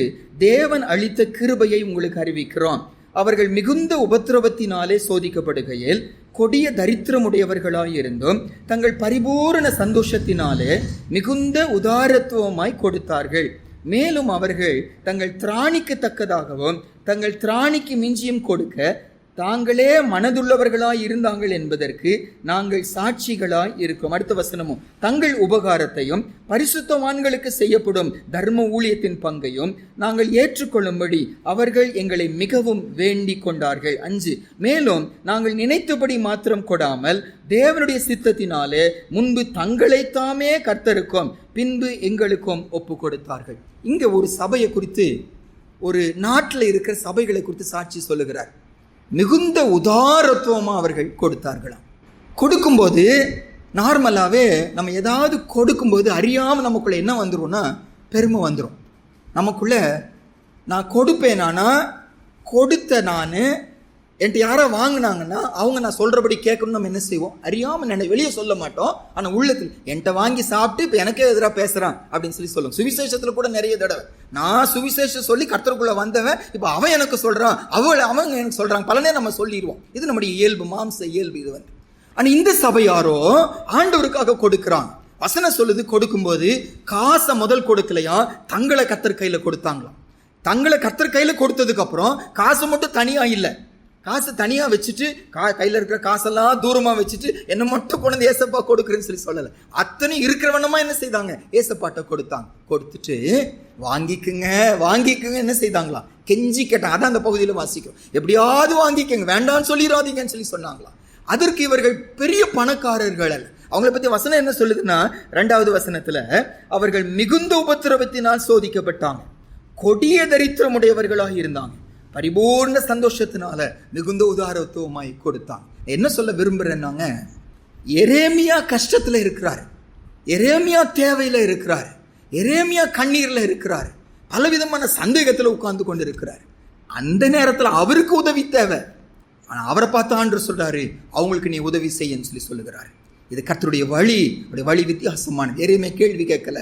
தேவன் அளித்த கிருபையை உங்களுக்கு அறிவிக்கிறோம். அவர்கள் மிகுந்த உபத்திரவத்தினாலே சோதிக்கப்படுகையில் கொடிய தரித்திரமுடையவர்களாயிருந்தும் தங்கள் பரிபூரண சந்தோஷத்தினாலே மிகுந்த உதாரத்துவமாய் கொடுத்தார்கள். மேலும் அவர்கள் தங்கள் திராணிக்கு தக்கதாகவும் தங்கள் திராணிக்கு மிஞ்சியும் கொடுக்க தாங்களே மனதுள்ளவர்களாய் இருந்தாங்கள் என்பதற்கு நாங்கள் சாட்சிகளாய் இருக்கோம். அடுத்த வசனமும், தங்கள் உபகாரத்தையும் பரிசுத்தவான்களுக்கு செய்யப்படும் தர்ம ஊழியத்தின் பங்கையும் நாங்கள் ஏற்றுக்கொள்ளும்படி அவர்கள் எங்களை மிகவும் வேண்டிக் கொண்டார்கள். 5, மேலும் நாங்கள் நினைத்தபடி மாத்திரம் கொடாமல் தேவனுடைய சித்தத்தினாலே முன்பு தங்களைத்தாமே கர்த்தருக்கும் பின்பு எங்களுக்கும் ஒப்பு கொடுத்தார்கள். இங்க ஒரு சபையை குறித்து, ஒரு நாட்டில் இருக்கிற சபைகளை குறித்து சாட்சி சொல்லுகிறார். மிகுந்த உதாரத்துவமா அவர்கள் கொடுத்தார்களாம். கொடுக்கும்போது நார்மலாவே நம்ம ஏதாவது கொடுக்கும்போது அறியாம நமக்குள்ள என்ன வந்துரும்னா பெருமை வந்துடும். நமக்குள்ள நான் கொடுப்பேனானா, கொடுத்த நான் என்கிட்ட யாரோ வாங்கினாங்கன்னா அவங்க நான் சொல்றபடி கேட்கணும்னு நம்ம என்ன செய்வோம்? அறியாம வெளியே சொல்ல மாட்டோம். ஆனா உள்ளத்தில் என்கிட்ட வாங்கி சாப்பிட்டு இப்ப எனக்கே எதிராக பேசுறான் அப்படின்னு சொல்லி சொல்லுவோம். சுவிசேஷத்துல கூட நிறைய தடவை நான் சுவிசேஷம் சொல்லி கர்த்தருக்குள்ள வந்தவன் இப்ப அவன் எனக்கு சொல்றான், அவங்க எனக்கு சொல்றாங்க, பலனே நம்ம சொல்லிடுவோம். இது நம்முடைய இயல்பு, மாம்ச இயல்பு இது வந்து. ஆனா இந்த சபையாரோ ஆண்டவருக்காக கொடுக்கிறாங்க. வசனம் சொல்லுது, கொடுக்கும்போது காசை முதல் கொடுக்கலையா, தங்களை கர்த்தர் கையில கொடுத்தாங்களாம். தங்களை கர்த்தர் கையில கொடுத்ததுக்கு அப்புறம் காசு மட்டும் தனியா இல்லை, காசு தனியா வச்சுட்டு கையில இருக்கிற காசெல்லாம் தூரமா வச்சுட்டு என்ன மட்டும் கொண்டு ஏசப்பா கொடுக்குறேன்னு சொல்லி சொல்லல. அத்தனை இருக்கிறவனமா என்ன செய்தாங்க? ஏசப்பாட்ட கொடுத்தாங்க. கொடுத்துட்டு வாங்கிக்குங்க என்ன செய்தாங்களாம்? கெஞ்சி கேட்டாங்க. அதான் அந்த பகுதியில வாசிக்கிறோம். எப்படியாவது வாங்கிக்கங்க, வேண்டாம்னு சொல்லிடாதீங்கன்னு சொல்லி சொன்னாங்களாம். அதற்கு இவர்கள் பெரிய பணக்காரர்கள் அல்ல. அவங்களை பத்தி வசனம் என்ன சொல்லுதுன்னா, 2வது வசனத்துல அவர்கள் மிகுந்த உபத்திரவத்தினால் சோதிக்கப்பட்டாங்க, கொடிய தரித்திரமுடையவர்களாக இருந்தாங்க, பரிபூர்ண சந்தோஷத்தினால மிகுந்த உதாரத்துவமாய் கொடுத்தாங்க. என்ன சொல்ல விரும்புறேன்னாங்க, எரேமியா கஷ்டத்துல இருக்கிறாரு, எரேமியா தேவையில இருக்கிறாரு, எரேமியா கண்ணீர்ல இருக்கிறாரு, பலவிதமான சந்தேகத்துல உட்கார்ந்து கொண்டு இருக்கிறாரு. அந்த நேரத்துல அவருக்கு உதவி தேவை. ஆனா அவரை பார்த்து ஆண்டவர் சொல்றாரு, அவங்களுக்கு நீ உதவி செய்யன்னு சொல்லி சொல்லுகிறாரு. இது கர்த்தருடைய வழி வித்தியாசமானது. எரேமியா கேள்வி கேட்கல,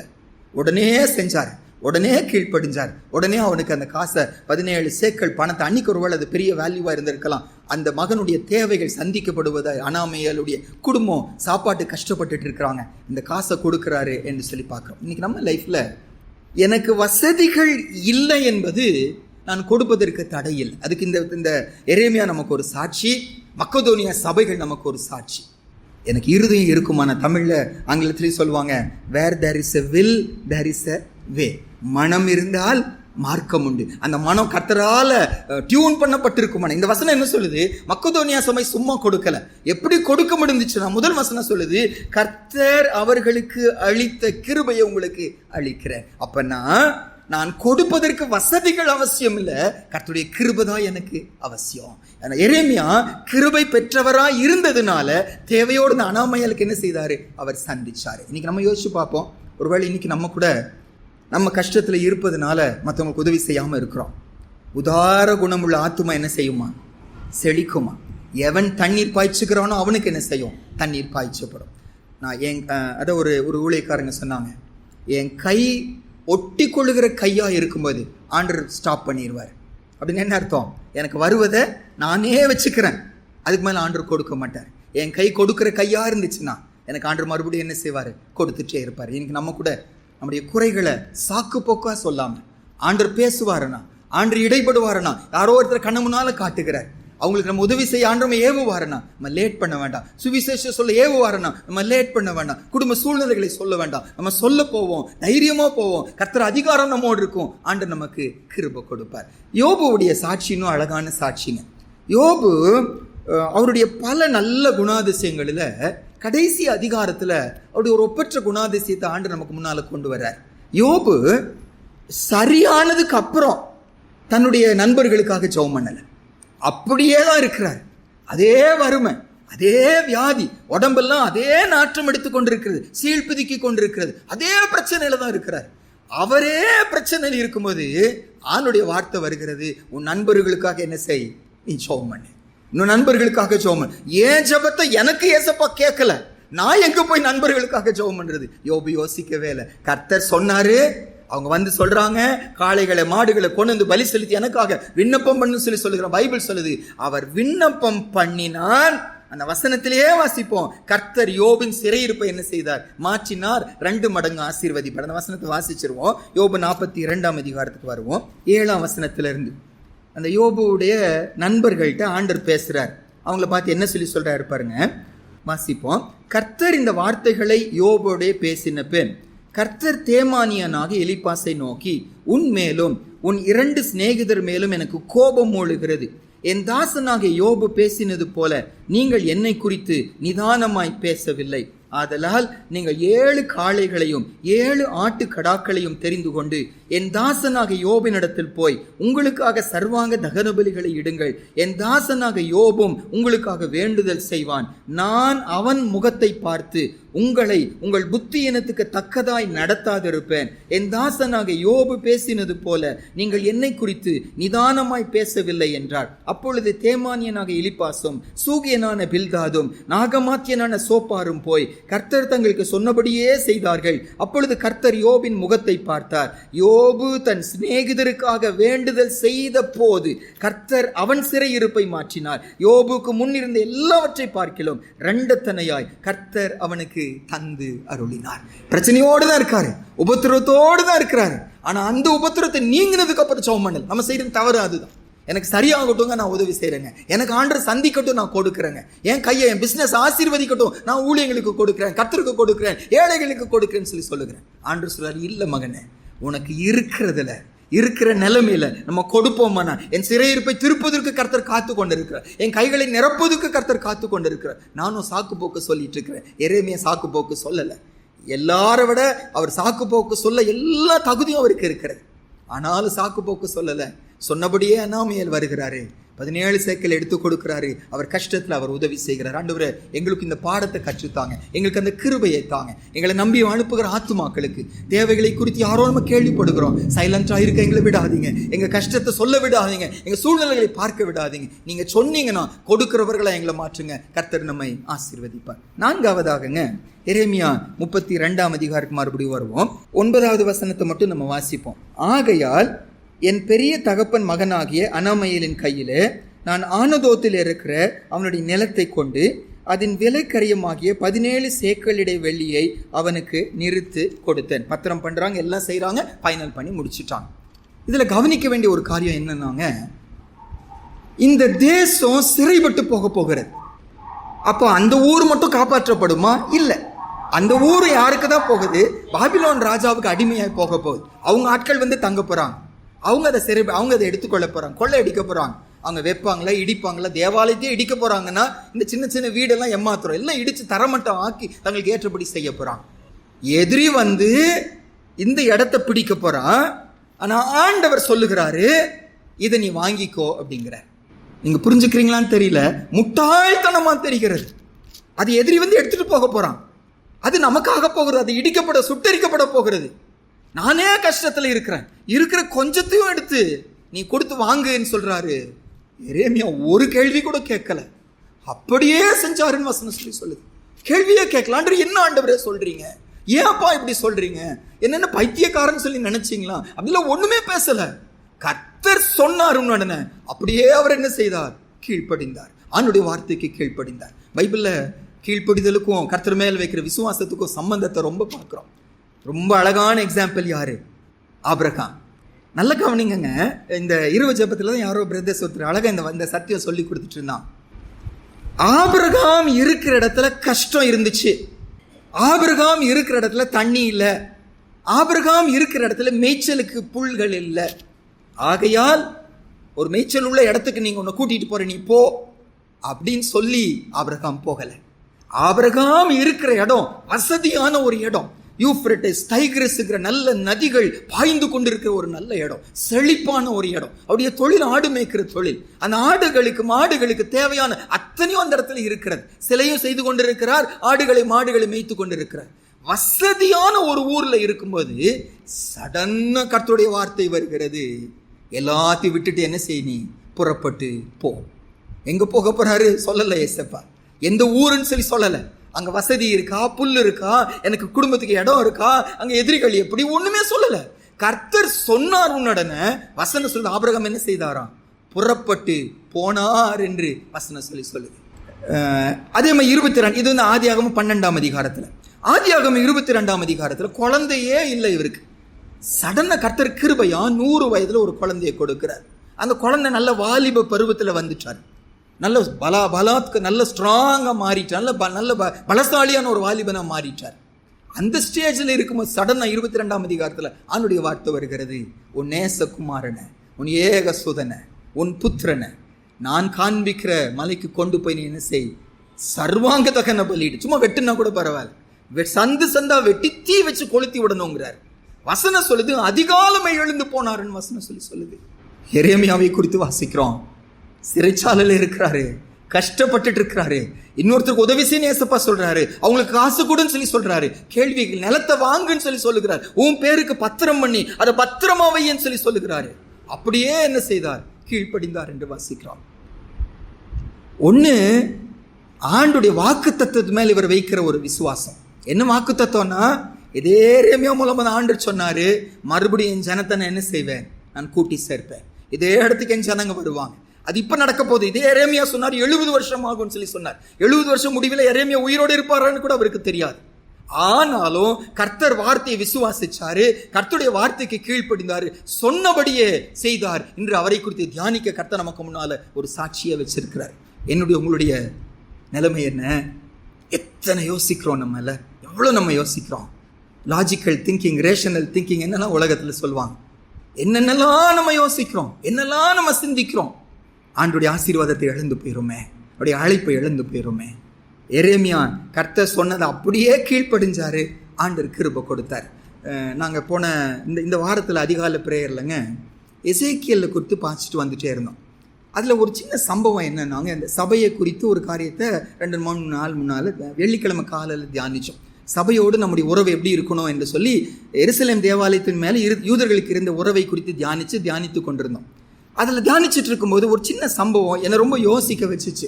உடனே செஞ்சாரு, உடனே கீழ்ப்படிஞ்சார். உடனே அவனுக்கு அந்த காசை 17 சேக்கல் பணத்தை, அன்னைக்கு ஒருவேளை அது பெரிய வேல்யூவா இருந்திருக்கலாம், அந்த மகனுடைய தேவைகள் சந்திக்கப்படுவதை, அனாமையாளுடைய குடும்பம் சாப்பாட்டு கஷ்டப்பட்டுட்டு இருக்கிறாங்க, இந்த காசை கொடுக்கிறாரு என்று சொல்லி பார்க்கிறோம். இன்னைக்கு நம்ம லைஃப்ல எனக்கு வசதிகள் இல்லை என்பது நான் கொடுப்பதற்கு தடையில். அதுக்கு இந்த எரேமியா நமக்கு ஒரு சாட்சி, மக்கதோனியா சபைகள் நமக்கு ஒரு சாட்சி. எனக்கு இருதயம் இருக்குமான, தமிழ்ல ஆங்கிலத்திலேயே சொல்லுவாங்க, where there is a will there is a way. மனம் இருந்தால் மார்க்கம் உண்டு. அந்த மனம் கர்த்தரால டியூன் பண்ணப்பட்டிருக்குமா. இந்த வசனம் என்ன சொல்லுது? மக்கதோனியா சபை சும்மா கொடுக்கல. எப்படி கொடுக்க முடிஞ்சுச்சுன்னா, முதல் வசனம் சொல்லுது, கர்த்தர் அவர்களுக்கு அளித்த கிருபையை உங்களுக்கு அளிக்கிறேன். அப்பனா நான் கொடுப்பதற்கு வசதிகள் அவசியம் இல்லை, கர்த்தருடைய கிருபை தான் எனக்கு அவசியம். எரேமியா கிருபை பெற்றவராய் இருந்ததுனால தேவையோடு இந்த அனாமயலுக்கு என்ன செய்தாரு? அவர் சந்திச்சாரு. இன்னைக்கு நம்ம யோசிச்சு பார்ப்போம், ஒருவேளை இன்னைக்கு நம்ம கூட நம்ம கஷ்டத்துல இருப்பதுனால மற்றவங்களுக்கு உதவி செய்யாம இருக்கிறோம். உதார குணமுள்ள ஆத்துமா என்ன செய்யுமா? செழிக்குமா? எவன் தண்ணீர் பாய்ச்சுக்கிறானோ அவனுக்கு என்ன செய்யும்? தண்ணீர் பாய்ச்சப்படும். நான் அதை ஒரு ஊழியக்காரங்க சொன்னாங்க, என் கை ஒட்டி கொள்ளுகிற கையா இருக்கும்போது ஆண்டவர் ஸ்டாப் பண்ணிடுவார். அப்படின்னு என்ன அர்த்தம்? எனக்கு வருவதை நானே வச்சுக்கிறேன், அதுக்கு மேலே ஆண்டவர் கொடுக்க மாட்டார். என் கை கொடுக்குற கையா இருந்துச்சுன்னா எனக்கு ஆண்டவர் மறுபடியும் என்ன செய்வார்? கொடுத்துட்டே இருப்பார். இன்னைக்கு நம்ம கூட நம்முடைய குறைகளை சாக்கு போக்கா சொல்லாம ஆண்டவர் பேசுவாருன்னா, ஆண்டவர் இடைப்படுவாருன்னா, யாரோ ஒருத்தர் கண்ணு முன்னால காட்டுகிறார், அவங்களுக்கு நம்ம உதவி செய்ய ஆண்டவரை ஏவுவாருன்னா நம்ம லேட் பண்ண வேண்டாம். சுவிசேஷம் சொல்ல ஏவுவாருன்னா நம்ம லேட் பண்ண வேண்டாம். குடும்ப சூழ்நிலைகளை சொல்ல வேண்டாம், நம்ம சொல்ல போவோம், தைரியமா போவோம். கர்த்தர் அதிகாரம் நம்மோடு இருக்கும், ஆண்டவர் நமக்கு கிருபை கொடுப்பார். யோபுவுடைய சாட்சி இன்னும் அழகான சாட்சிங்க. யோபு அவருடைய பல நல்ல குணாதிசயங்களில் கடைசி அதிகாரத்துல அவருடைய ஒரு ஒப்பற்ற குணாதிசயத்தை ஆண்டவர் நமக்கு முன்னால கொண்டு வர்றார். யோபு சரியானதுக்கு அப்புறம் தன்னுடைய நண்பர்களுக்காக ஜெபம் பண்ணல, அப்படியே தான் இருக்கிறார். அதே வறுமை, அதே வியாதி, உடம்பெல்லாம் அதே நாற்றம் எடுத்து கொண்டிருக்கிறது, சீழ்பிதுக்கி கொண்டிருக்கிறது, அதே பிரச்சனையில தான் இருக்கிறார். அவரே பிரச்சனையில் இருக்கும்போது ஆளுடைய வார்த்தை வருகிறது, உன் நண்பர்களுக்காக என்ன செய்? நீ ஜெபம் பண்ணு. இன்னும் நண்பர்களுக்காக ஜெபம் பண்ணு. ஏன் ஜெபத்தை எனக்கு ஏசப்பா கேட்கல, நான் எங்க போய் நண்பர்களுக்காக ஜெபம் பண்றது? யோபு யோசிக்கவே இல்லை. கர்த்தர் சொன்னாரு, அவங்க வந்து சொல்றாங்க, காளைகளை மாடுகளை கொண்டு வந்து பலி செலுத்தி எனக்காக விண்ணப்பம் பண்ணு சொல்லி சொல்லுகிற பைபிள் சொல்லுது. அவர் விண்ணப்பம் பண்ணினான். அந்த வசனத்திலேயே வாசிப்போம், கர்த்தர் யோபின் சிறையிருப்பை என்ன செய்தார்? மாற்றினார், 2 மடங்கு ஆசீர்வதிப்பார். அந்த வசனத்தை வாசிச்சிருவோம். யோபு 42ஆம் அதிகாரத்துக்கு வருவோம். 7ஆம் வசனத்திலிருந்து அந்த யோபுடைய நண்பர்கள்ட்ட ஆண்டவர் பேசுறார். அவங்கள பார்த்து என்ன சொல்லி சொல்றாரு பாருங்க, வாசிப்போம். கர்த்தர் இந்த வார்த்தைகளை யோபுடைய பேசின பின் கர்த்தர் தேமானியனாக எலிப்பாசை நோக்கி, உன் மேலும் உன் 2 சிநேகிதர் மேலும் எனக்கு கோபம் மூழுகிறது. என் தாசனாக யோபு பேசினது போல நீங்கள் என்னை குறித்து நிதானமாய் பேசவில்லை. ஆதலால் நீங்கள் 7 காளைகளையும் 7 ஆட்டு கடாக்களையும் தெரிந்து கொண்டு என் தாசனாக யோபினிடத்தில் போய் உங்களுக்காக சர்வாங்க தகன பலிகளை இடுங்கள். என் தாசனாக யோபும் உங்களுக்காக வேண்டுதல் செய்வான். நான் அவன் முகத்தை பார்த்து உங்களை உங்கள் புத்தியினத்துக்கு தக்கதாய் நடத்தாதிருப்பேன். என் தாசனாக யோபு பேசினது போல நீங்கள் என்னை குறித்து நிதானமாய் பேசவில்லை என்றார். அப்பொழுது தேமானியனாக எலிப்பாசும் சூகியனான பில்தாதும் நாகமாத்தியனான சோப்பாரும் போய் கர்த்தர் தங்களுக்கு சொன்னபடியே செய்தார்கள். அப்பொழுது கர்த்தர் யோபின் முகத்தை பார்த்தார். யோபு தன் சிநேகிதருக்காக வேண்டுதல் செய்த போது கர்த்தர் அவன் சிறையிருப்பை மாற்றினார். யோபுக்கு முன்னிருந்த எல்லாவற்றை பார்க்கிலும் 2 தனையாய் கர்த்தர் அவனுக்கு தந்து அருளினார். பிரச்சனையோடு தான் இருக்காரு, உபத்திரத்தோடு தான் இருக்கிறாரு. ஆனா அந்த உபத்திரத்தை நீங்கினதுக்கு அப்புறம் ஜெபம் பண்ணல. நம்ம செய்யறது தவறு அதுதான். எனக்கு சரியாகட்டுங்க, நான் உதவி செய்யறேங்க. எனக்கு ஆண்டவர் சந்திக்கட்டும், நான் கொடுக்குறேங்க. என் கையை, என் பிசினஸ் ஆசீர்வதிக்கட்டும், நான் ஊழியங்களுக்கு கொடுக்குறேன், கர்த்தருக்கு கொடுக்குறேன், ஏழைகளுக்கு கொடுக்குறேன்னு சொல்லி சொல்லுகிறேன். ஆண்டவர் சொல்றாரு, இல்ல மகனே, உனக்கு இருக்கிறதுல இருக்கிற நிலைமையில நம்ம கொடுப்போம்னா, என் சிறையிருப்பை திருப்பதற்கு கர்த்தர் காத்து கொண்டிருக்கிறார், என் கைகளை நிரப்புவதற்கு கர்த்தர் காத்து கொண்டிருக்கிறார். நானும் சாக்கு போக்கு சொல்லிட்டு இருக்கிறேன். எரேமியா சாக்கு போக்கு சொல்லல. எல்லாரை விட அவர் சாக்கு போக்கு சொல்ல எல்லா தகுதியும் அவருக்கு இருக்கிறது. ஆனாலும் சாக்கு போக்கு சொல்லல. சொன்னபடியே அனாமியல் வருகிறாரு, 17 சேக்கல் எடுத்து கொடுக்கிறாரு. அவர் கஷ்டத்தில் அவர் உதவி செய்கிறார். ஆண்டவரே, எங்களுக்கு இந்த பாடத்தை கற்றுத்தாங்க, எங்களுக்கு அந்த கிருபையை தாங்க. எங்களை நம்பி அனுப்புகிற ஆத்துமாக்களுக்கு தேவைகளை குறித்து யாரோ நம்ம கேள்விப்படுகிறோம், சைலண்டா இருக்க எங்களை விடாதீங்க, எங்க கஷ்டத்தை சொல்ல விடாதீங்க, எங்க சூழ்நிலைகளை பார்க்க விடாதீங்க. நீங்க சொன்னீங்கன்னா கொடுக்கிறவர்களை எங்களை மாற்றுங்க. கர்த்தர் நம்மை ஆசீர்வதிப்பார். 4ஆவதாகங்க, எரேமியா 32ஆம் அதிகாரத்துக்கு மறுபடியும் வருவோம். 9வது வசனத்தை மட்டும் நம்ம வாசிப்போம். ஆகையால் என் பெரிய தகப்பன் மகனாகிய அனாமயலின் கையிலே நான் ஆனதோத்தில் இருக்கிற அவனுடைய நிலத்தை கொண்டு அதன் விலைக்கரியமாகிய 17 சேக்கலிடை வெள்ளியை அவனுக்கு நிறுத்து கொடுத்தேன். பத்திரம் பண்றாங்க, எல்லாம் செய்யறாங்க, ஃபைனல் பண்ணி முடிச்சுட்டாங்க. இதுல கவனிக்க வேண்டிய ஒரு காரியம் என்னன்னாங்க, இந்த தேசம் சிறைப்பட்டு போக போகிறது. அப்போ அந்த ஊர் மட்டும் காப்பாற்றப்படுமா? இல்லை. அந்த ஊர் யாருக்கு தான் போகுது? பாபிலோன் ராஜாவுக்கு அடிமையாய் போக போகுது. அவங்க ஆட்கள் வந்து தங்க போறாங்க. அவங்க அதை எடுத்துக்கொள்ள போறாங்க, கொள்ளை அடிக்க போறாங்க. அவங்க வைப்பாங்களா, இடிப்பாங்களா? தேவாலயத்தையே இடிக்க போறாங்கன்னா இந்த சின்ன சின்ன வீடெல்லாம் ஏமாத்துறோம், எல்லாம் இடிச்சு தரமட்டம் ஆக்கி தங்களுக்கு ஏற்றபடி செய்ய போறாங்க. எதிரி வந்து இந்த இடத்தை பிடிக்க போறான். ஆனா ஆண்டவர் சொல்லுகிறாரு, இதை நீ வாங்கிக்கோ அப்படிங்கிற. நீங்க புரிஞ்சுக்கிறீங்களான்னு தெரியல, முட்டாள்தனமா தெரிகிறது. அது எதிரி வந்து எடுத்துட்டு போக போறான், அது நமக்காக போகிறது, அது இடிக்கப்பட சுட்டரிக்கப்பட போகிறது. நானே கஷ்டத்துல இருக்கிற கொஞ்சத்தையும் எடுத்து நீ கொடுத்து வாங்குன்னு சொல்றாரு. எரேமியா ஒரு கேள்வி கூட கேட்கல, அப்படியே செஞ்சாருன்னு வசனம் சொல்லுது. கேள்வியே கேட்கலான்ற. என்ன ஆண்டவரே சொல்றீங்க, ஏன்ப்பா இப்படி சொல்றீங்க, என்னென்ன பைத்தியக்காரன் சொல்லி நினைச்சீங்களா? அப்படிலாம் ஒண்ணுமே பேசல. கர்த்தர் சொன்னார் உடனே அப்படியே அவர் என்ன செய்தார்? கீழ்ப்படிந்தார், ஆண்டுடைய வார்த்தைக்கு கீழ்ப்படிந்தார். பைபிள்ல கீழ்ப்படிதலுக்கும் கர்த்தர் மேல் வைக்கிற விசுவாசத்துக்கும் சம்பந்தத்தை ரொம்ப பார்க்கிறோம். ரொம்ப அழகான எக்ஸாம்பிள் யாரு? ஆபிரகாம். நல்ல கவனிங்க, இந்த இரவு ஜெபத்துல தான் யாரோ பிரதர்ஸ் ஒருத்தர் அழகா இந்த சத்தியம் சொல்லி கொடுத்துட்டு இருந்தான். ஆபிரகாம் இருக்கிற இடத்துல கஷ்டம் இருந்துச்சு, ஆபிரகாம் இருக்கிற இடத்துல தண்ணி இல்லை, ஆபிரகாம் இருக்கிற இடத்துல மேய்ச்சலுக்கு புல்கள் இல்லை. ஆகையால் ஒரு மேய்ச்சல் உள்ள இடத்துக்கு நீங்க உன்னை கூட்டிட்டு போற, நீ போ அப்படின்னு சொல்லி ஆபிரகாம் போகல. ஆபிரகாம் இருக்கிற இடம் வசதியான ஒரு இடம், யூப்ரட்டிஸ் டைகிரஸ்ங்கிற நல்ல நதிகள் பாய்ந்து கொண்டிருக்கிற ஒரு நல்ல இடம், செழிப்பான ஒரு இடம். அவருடைய தொழில் ஆடு மேய்க்கிற தொழில். அந்த ஆடுகளுக்கு மாடுகளுக்கு தேவையான அத்தனையும் அந்த இடத்துல இருக்கிறது. சிலையும் செய்து கொண்டிருக்கிறார், ஆடுகளை மாடுகளை மேய்த்து கொண்டிருக்கிறார். வசதியான ஒரு ஊர்ல இருக்கும்போது சடன்னா கர்த்தருடைய வார்த்தை வருகிறது, எல்லாத்தையும் விட்டுட்டு என்ன செய், நீ புறப்பட்டு போ. எங்க போக போறாரு சொல்லல ஏசப்பா, எந்த ஊருன்னு சொல்லி சொல்லல. அங்க வசதி இருக்கா, புல் இருக்கா, எனக்கு குடும்பத்துக்கு இடம் இருக்கா, அங்க எதிரிகள் எப்படி, ஒண்ணுமே சொல்லல. கர்த்தர் சொன்னார் உடனே வசனம் சொல்லு. ஆபிரகாம் என்ன செய்தாராம்? புறப்பட்டு போனார் என்று வசனம் சொல்லுது. அதே மாதிரி 22, இது வந்து ஆதியாகமம் 12ஆம் அதிகாரத்துல, ஆதியாகமம் 22ஆம் அதிகாரத்துல குழந்தையே இல்லை இவருக்கு. சடன கர்த்தர் கிருபையா 100 வயதுல ஒரு குழந்தையை கொடுக்கிறார். அந்த குழந்தை நல்ல வாலிப பருவத்துல வந்துட்டார், நல்ல நல்ல ஸ்ட்ராங்கா மாறிட்டார், நல்ல பலசாலியான ஒரு வாலிபனா மாறிட்டார். அந்த ஸ்டேஜில் இருக்கும்போது சடனா 22ஆம் அதிகாரத்துல அவனுடைய வார்த்தை வருகிறது, உன் நேசகுமாரனை, உன் ஏக சுதனை, உன் புத்திரனை நான் காண்பிக்கிற மலைக்கு கொண்டு போய் நீ என்ன செய், சர்வாங்க தகன பலியிடு. சும்மா வெட்டுனா கூட பரவாயில்ல, சந்தா வெட்டி தீ வச்சு கொளுத்தி விடணுங்கிறார். வசனம் சொல்லுது, அதிகாலமே எழுந்து போனாருன்னு வசனம் சொல்லுது. எரேமியாவை குறித்து வாசிக்கிறோம், சிறைச்சாலையில் இருக்கிறாரு, கஷ்டப்பட்டுட்டு இருக்கிறாரு, இன்னொருத்தருக்கு உதவி செய்ய ஏசப்பா சொல்றாரு, அவங்களுக்கு காசு கூடன்னு சொல்லி சொல்றாரு, கேள்விகள் நிலத்தை வாங்குன்னு சொல்லி சொல்லுகிறார், உன் பேருக்கு பத்திரம் பண்ணி அதை பத்திரமா வையன்னு சொல்லி சொல்லுகிறாரு. அப்படியே என்ன செய்தார்? கீழ்ப்படிந்தார் என்று வாசிக்கிறோம். ஒண்ணு, ஆண்டுடைய வாக்கு தத்துவத்து மேல இவர் வைக்கிற ஒரு விசுவாசம். என்ன வாக்கு தத்துவம்னா, இதே எரேமியா மூலமா ஆண்டு சொன்னாரு, மறுபடியும் என் ஜனத்தை நான் என்ன செய்வேன், நான் கூட்டி சேர்ப்பேன், இதே இடத்துக்கு என் ஜனங்க வருவாங்க. அது இப்ப நடக்க போகுது. இதே எரேமியா சொன்னார் 70 வருஷம் ஆகும் சொல்லி சொன்னார். 70 வருஷம் முடிவில் எரேமியா உயிரோடு இருப்பாரான்னு கூட அவருக்கு தெரியாது. ஆனாலும் கர்த்தர் வார்த்தையை விசுவாசிச்சாரு, கர்த்தருடைய வார்த்தைக்கு கீழ்ப்படிந்தாரு, சொன்னபடியே செய்தார். இன்று அவரை குறித்து தியானிக்க கர்த்தர் நமக்கு முன்னால ஒரு சாட்சியை வச்சிருக்கிறார். என்னுடைய உங்களுடைய நிலைமை என்ன? எத்தனை யோசிக்கிறோம், நம்மள எவ்வளவு நம்ம யோசிக்கிறோம். லாஜிக்கல் திங்கிங், ரேஷனல் திங்கிங் என்னெல்லாம் உலகத்துல சொல்லுவாங்க. என்னென்னலாம் நம்ம யோசிக்கிறோம், என்னெல்லாம் நம்ம சிந்திக்கிறோம். ஆண்டுடைய ஆசீர்வாதத்தை இழந்து போயிருமே, அவருடைய அழைப்பை இழந்து போயிருமே. எரேமியா கர்த்தர் சொன்னதை அப்படியே கீழ்ப்படிஞ்சாரு, ஆண்டவர் கிருபை கொடுத்தார். நாங்கள் போன இந்த வாரத்தில் அதிகாலை பிரேயர்லங்க எசேக்கியலை குறித்து பார்த்துட்டு வந்துட்டே இருந்தோம். அதில் ஒரு சின்ன சம்பவம் என்னன்னாங்க, அந்த சபையை குறித்து ஒரு காரியத்தை 2-3 நாள் முன்னால் வெள்ளிக்கிழமை காலையில் தியானித்தோம். சபையோடு நம்முடைய உறவு எப்படி இருக்கணும் என்று சொல்லி எருசலேம் தேவாலயத்தின் மேலே யூதர்களுக்கு இருந்த உறவை குறித்து தியானித்து கொண்டிருந்தோம். அதில் தியானிச்சுட்டு இருக்கும்போது ஒரு சின்ன சம்பவம் என்னை ரொம்ப யோசிக்க வச்சுச்சு.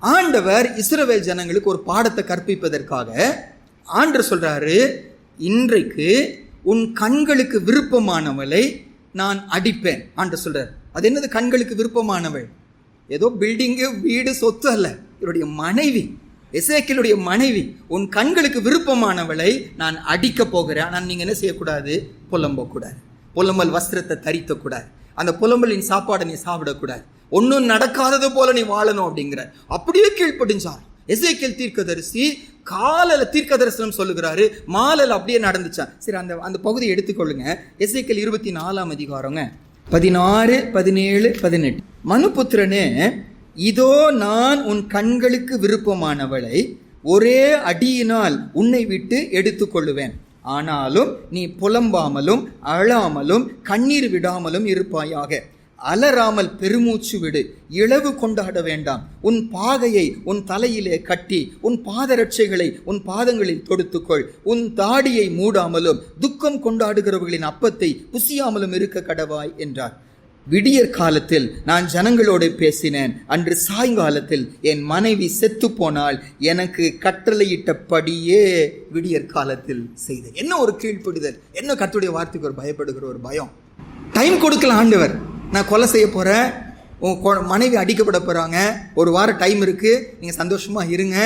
ஆண்டவர் இஸ்ரவேல் ஜனங்களுக்கு ஒரு பாடத்தை கற்பிப்பதற்காக ஆண்டவர் சொல்றாரு, இன்றைக்கு உன் கண்களுக்கு விருப்பமானவளை நான் அடிப்பேன். ஆண்டவர் சொல்றாரு. அது என்னது கண்களுக்கு விருப்பமானவள்? ஏதோ பில்டிங்கு, வீடு, சொத்து அல்ல, இவருடைய மனைவி, எசேக்கியேலுடைய மனைவி. உன் கண்களுக்கு விருப்பமானவளை நான் அடிக்க போகிறேன். ஆனால் நீங்க என்ன செய்யக்கூடாது? புலம்பக்கூடாது, புலம்பல் வஸ்திரத்தை தரித்த கூடாது, அந்த புலம்பலின் சாப்பாடை நீ சாப்பிடக்கூடாது, ஒன்னும் நடக்காதது போல நீ வாழணும் அப்படிங்கிற. அப்படியே கீழ்ப்படிஞ்சார். எசேக்கியேல் தீர்க்கதரிசி காலையில தீர்க்க தரிசனம் சொல்லுகிறாரு, மாலையில் அப்படியே நடந்துச்சான். சரி, அந்த பகுதியை எடுத்துக்கொள்ளுங்க. எசேக்கியேல் 24ஆம் அதிகாரங்க, 16, 17, 18. மனுபுத்திரனே, இதோ நான் உன் கண்களுக்கு விருப்பமானவளை ஒரே அடியினால் உன்னை விட்டு எடுத்துக்கொள்ளுவேன். ஆனாலும் நீ புலம்பாமலும் அழாமலும் கண்ணீர் விடாமலும் இருப்பாயாக. அலறாமல் பெருமூச்சு விடு, இழவு கொண்டாட வேண்டாம். உன் பாகையை உன் தலையிலே கட்டி உன் பாதரட்சைகளை உன் பாதங்களில் தொடுத்துக்கொள். உன் தாடியை மூடாமலும் துக்கம் கொண்டாடுகிறவர்களின் அப்பத்தை புசியாமலும் இருக்க கடவாய் என்றார். விடியற் காலத்தில் நான் ஜனங்களோடு பேசினேன். அன்று சாயங்காலத்தில் என் மனைவி செத்து போனால் எனக்கு கட்டளையிட்டபடியே விடியற் காலத்தில் செய்தேன். என்ன ஒரு கீழ்ப்படிதல்! என்ன கர்த்தருடைய வார்த்தைக்கு ஒரு பயப்படுகிற ஒரு பயம்! டைம் கொடுக்கல ஆண்டவர். நான் கொலை செய்ய போகிறேன், உன் மனைவி அடிக்கப்பட போகிறாங்க, ஒரு வாரம் டைம் இருக்குது, நீங்கள் சந்தோஷமாக இருங்க,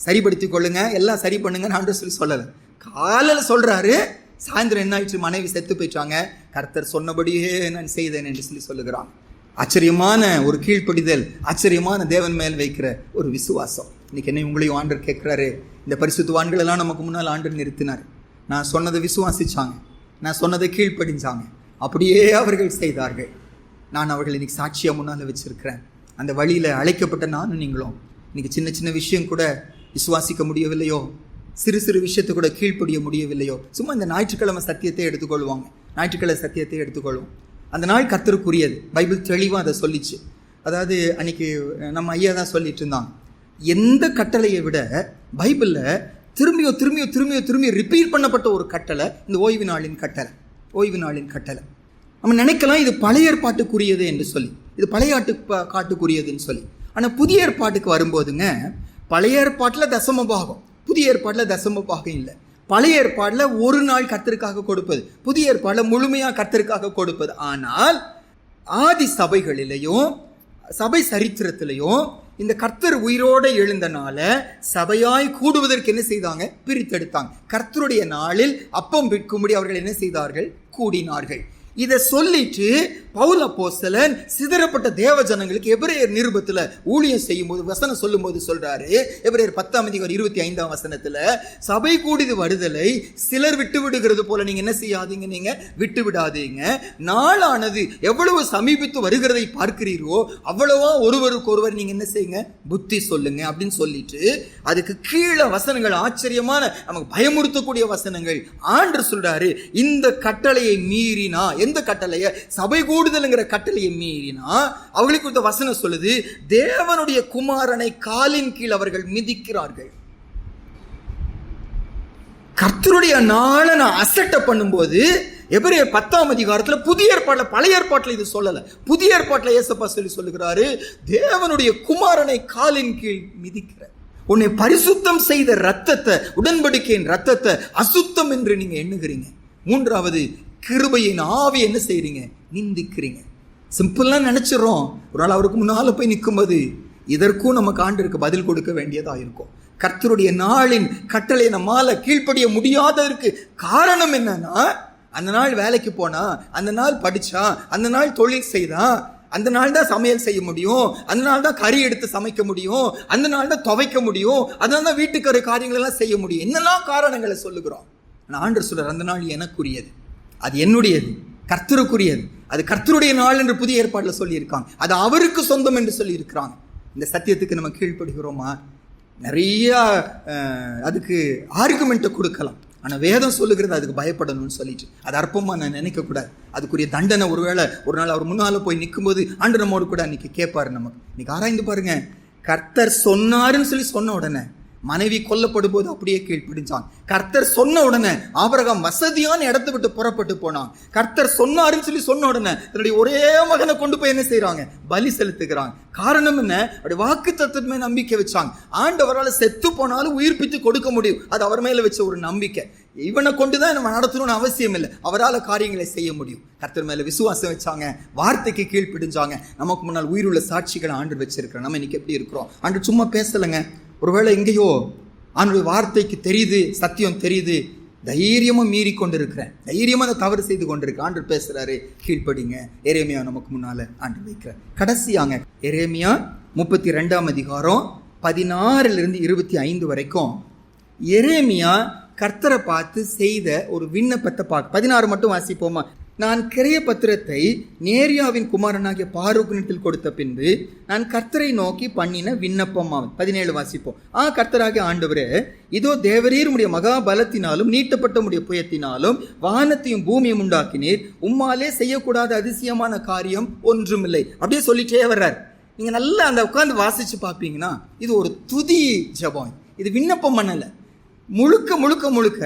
சரிப்படுத்தி கொள்ளுங்க, எல்லாம் சரி பண்ணுங்கன்னு ஆண்டவர் சொல்லலை. காலையில் சொல்கிறாரு, சாயந்தரம் என்ன ஆயிடுச்சு? மனைவி செத்து போயிட்டாங்க. கர்த்தர் சொன்னபடியே நான் செய்தேன் என்று சொல்லுகிறான். ஆச்சரியமான ஒரு கீழ்ப்படிதல், ஆச்சரியமான தேவன் மேல் வைக்கிற ஒரு விசுவாசம். இன்னைக்கு என்ன உங்களையும் ஆண்டவர் கேட்குறாரு. இந்த பரிசுத்தவான்கள் எல்லாம் நமக்கு முன்னால் ஆண்டவர் நிறுத்தினார். நான் சொன்னதை விசுவாசிச்சாங்க, நான் சொன்னதை கீழ்ப்படிஞ்சாங்க, அப்படியே அவர்கள் செய்தார்கள். நான் அவர்கள் இன்னைக்கு சாட்சியாக முன்னால் வச்சிருக்கிறேன். அந்த வழியில் அழைக்கப்பட்ட நானும் நீங்களும் இன்னைக்கு சின்ன சின்ன விஷயம் கூட விசுவாசிக்க முடியவில்லையோ, சிறு சிறு விஷயத்தை கூட கீழ்ப்படிய முடியவில்லையோ, சும்மா இந்த ஞாயிற்றுக்கிழமை சத்தியத்தை எடுத்துக்கொள்வாங்க. ஞாயிற்றுக்கிழமை சத்தியத்தை எடுத்துக்கொள்வோம். அந்த நாள் கர்த்தருக்குரியது. பைபிள் தெளிவாக அதை சொல்லிச்சு. அதாவது அன்னைக்கு நம்ம ஐயா தான் சொல்லிட்டு இருந்தாங்க, எந்த கட்டளையை விட பைபிளில் திரும்பியோ திரும்பியோ திரும்பியோ திரும்பியோ ரிப்பீட் பண்ணப்பட்ட ஒரு கட்டளை இந்த ஓய்வு நாளின் கட்டளை. ஓய்வு நாளின் கட்டளை. நம்ம நினைக்கலாம் இது பழைய ஏற்பாட்டுக்குரியது என்று சொல்லி, இது பழைய காட்டுக்குரியதுன்னு சொல்லி. ஆனால் புதிய ஏற்பாட்டுக்கு வரும்போதுங்க, பழைய ஏற்பாட்டில் தசம பாகம், புதிய ஏற்பாட்டில் தசம பாகம் இல்லை. பழைய ஏற்பாட்டில் ஒரு நாள் கர்த்தருக்காக கொடுப்பது, புதிய ஏற்பாட்டில் முழுமையாக கர்த்தருக்காக கொடுப்பது. ஆனால் ஆதி சபைகளிலையும் சபை சரித்திரத்திலையும் இந்த கர்த்தர் உயிரோடு எழுந்தனால சபையாய் கூடுவதற்கு என்ன செய்தாங்க? பிரித்தெடுத்தாங்க. கர்த்தருடைய நாளில் அப்பம் விற்கும்படி அவர்கள் என்ன செய்தார்கள்? கூடினார்கள். இதை சொல்லிட்டு பவுல் அப்போஸ்தலன் சிதறப்பட்ட தேவ ஜனங்களுக்கு எபிரேயர் நிருபத்தில் ஊழியம் செய்யும் போது வசனம் சொல்லும் போது சொல்றாரு. எபிரேயர் 10:25 சபை கூடிது வருதலை சிலர் விட்டு விடுகிறது போல நீங்க என்ன செய்யாதீங்க, நீங்க விட்டு விடாதீங்க. நாளானது எவ்வளவு சமீபித்து வருகிறதை பார்க்கிறீரோ அவ்வளவா ஒருவருக்கு ஒருவர் நீங்க என்ன செய்யுங்க? புத்தி சொல்லுங்க அப்படின்னு சொல்லிட்டு அதுக்கு கீழே வசனங்கள், ஆச்சரியமான நமக்கு பயமுறுத்தக்கூடிய வசனங்கள். ஆண்டவர் சொல்றாரு, இந்த கட்டளையை மீறினா, எந்த கட்டளைய? சபை கூடுதல்ங்கிற கட்டளையை மீறினா அவர்களுக்கு இந்த வசனம் சொல்லுது, தேவனுடைய குமாரனை காலின் கீழ் அவர்கள் மிதிக்கிறார்கள். கர்த்தருடைய நாளை நான் அசட்டை பண்ணும்போது எபிரேயர் 10 புதிய ஏற்பாட்டில், பழைய ஏற்பாட்டில் இது சொல்லல, புதிய ஏற்பாட்டில் ஏசப்பா சொல்லுகிறாரு, தேவனுடைய குமாரனை காலின் கீழ் மிதிக்கிற, உன்னை பரிசுத்தம் செய்த ரத்தத்தை, உடன்படிக்கையின் ரத்தத்தை அசுத்தம் என்று நீங்க எண்ணுகிறீங்க. மூன்றாவது, கிருபையின் ஆவி என்ன செய்றீங்க? நிந்திக்கிறீங்க. சிம்பிளா நினைச்சிடறோம். ஒரு நாள் அவருக்கு முன்னால போய் நிற்கும்போது இதற்கும் நமக்கு ஆண்டவருக்கு பதில் கொடுக்க வேண்டியதா இருக்கும். கர்த்தருடைய நாளின் கட்டளை நம்மால கீழ்ப்படிய முடியாததற்கு காரணம் என்னன்னா, அந்த நாள் வேலைக்கு போனா, அந்த நாள் படிச்சா, அந்த நாள் தொழில் செய்தா, அந்த நாள் தான் சமையல் செய்ய முடியும், அந்த நாள் தான் கறி எடுத்து சமைக்க முடியும், அந்த நாள் தான் துவைக்க முடியும், அதனால தான் வீட்டுக்கு காரியங்கள் எல்லாம் செய்ய முடியும். என்னெல்லாம் காரணங்களை சொல்லுகிறோம். ஆண்டவர் சொல்றார், அந்த நாள் எனக்குரியது, அது என்னுடையது, கர்த்தருக்குரியது, அது கர்த்தருடைய நாள் என்று புதிய ஏற்பாட்டில் சொல்லியிருக்காங்க. அது அவருக்கு சொந்தம் என்று சொல்லி இருக்கிறாங்க. இந்த சத்தியத்துக்கு நம்ம கீழ்ப்படுகிறோமா? நிறைய அதுக்கு ஆர்குமெண்ட்டை கொடுக்கலாம். ஆனால் வேதம் சொல்லுகிறது அதுக்கு பயப்படணும்னு சொல்லிட்டு அது அற்பமாக நான் நினைக்கக்கூடாது. அதுக்குரிய தண்டனை ஒருவேளை ஒரு நாள் அவர் முன்னால் போய் நிற்கும்போது ஆண்டு நம்மோடு கூட அன்னைக்கு கேட்பாரு. நமக்கு இன்னைக்கு ஆராய்ந்து பாருங்க, கர்த்தர் சொன்னாருன்னு சொல்லி சொன்ன உடனே மனைவி கொல்லப்படும் போது அப்படியே கீழ்ப்பிடிச்சான். கர்த்தர் சொன்ன உடனே ஆபிரகாம் வசதியான இடத்தை விட்டு புறப்பட்டு போனான். கர்த்தர் சொன்னாருன்னு சொல்லி சொன்ன உடனே தன்னுடைய ஒரே மகனை கொண்டு போய் என்ன செய்யறாங்க? பலி செலுத்துகிறாங்க. காரணம் என்ன? அப்படி வாக்கு தத்துவமே நம்பிக்கை வச்சாங்க. ஆண்டவரால் செத்து போனாலும் உயிர்ப்பித்து கொடுக்க முடியும், அது அவர் மேல வச்ச ஒரு நம்பிக்கை. இவனை கொண்டுதான் நம்ம நடத்தணும்னு அவசியம் இல்லை, அவரால் காரியங்களை செய்ய முடியும். கர்த்தர் மேல விசுவாசம் வச்சாங்க, வார்த்தைக்கு கீழ்ப்பிடிஞ்சாங்க. நமக்கு முன்னால் உயிருள்ள சாட்சிகளை ஆண்டு வச்சிருக்கிறோம். நம்ம இன்னைக்கு எப்படி இருக்கிறோம்? ஆண்டு சும்மா பேசலைங்க. ஒருவேளை எங்கேயோ ஆண்டுடைய வார்த்தைக்கு தெரியுது, சத்தியம் தெரியுது, தைரியமா மீறி கொண்டு இருக்கிறேன், தைரியமா அதை தவறு செய்து கொண்டிருக்கேன். ஆண்டு பேசுறாரு, கீழ்ப்படிங்க. எரேமியா நமக்கு முன்னால ஆண்டு வைக்கிறார். கடைசியாங்க எரேமியா 32 16 25 வரைக்கும் எரேமியா கர்த்தரை பார்த்து செய்த ஒரு விண்ணப்பத்தை பார்க்க. 16 மட்டும் வாசிப்போமா? நான் கிரைய பத்திரத்தை நேரியாவின் குமாரனாகிய பாரூக்கினிடத்தில் கொடுத்த பின்பு நான் கர்த்தரை நோக்கி பண்ணின விண்ணப்பமாகும். 17 வாசிப்போம். கர்த்தராகிய ஆண்டவரே, இதோ தேவரீர் உம்முடைய மகா பலத்தினாலும் நீட்டப்பட்ட உம்முடைய புயத்தினாலும் வானத்தையும் பூமியும் உண்டாக்கினீர். உம்மாலே செய்யக்கூடாத அதிசயமான காரியம் ஒன்றுமில்லை. அப்படியே சொல்லிட்டே வர்றார். நீங்க நல்லா அந்த உட்கார்ந்து வாசிச்சு பார்ப்பீங்கன்னா இது ஒரு துதி ஜெபம். இது விண்ணப்பம் பண்ணல. முழுக்க முழுக்க முழுக்க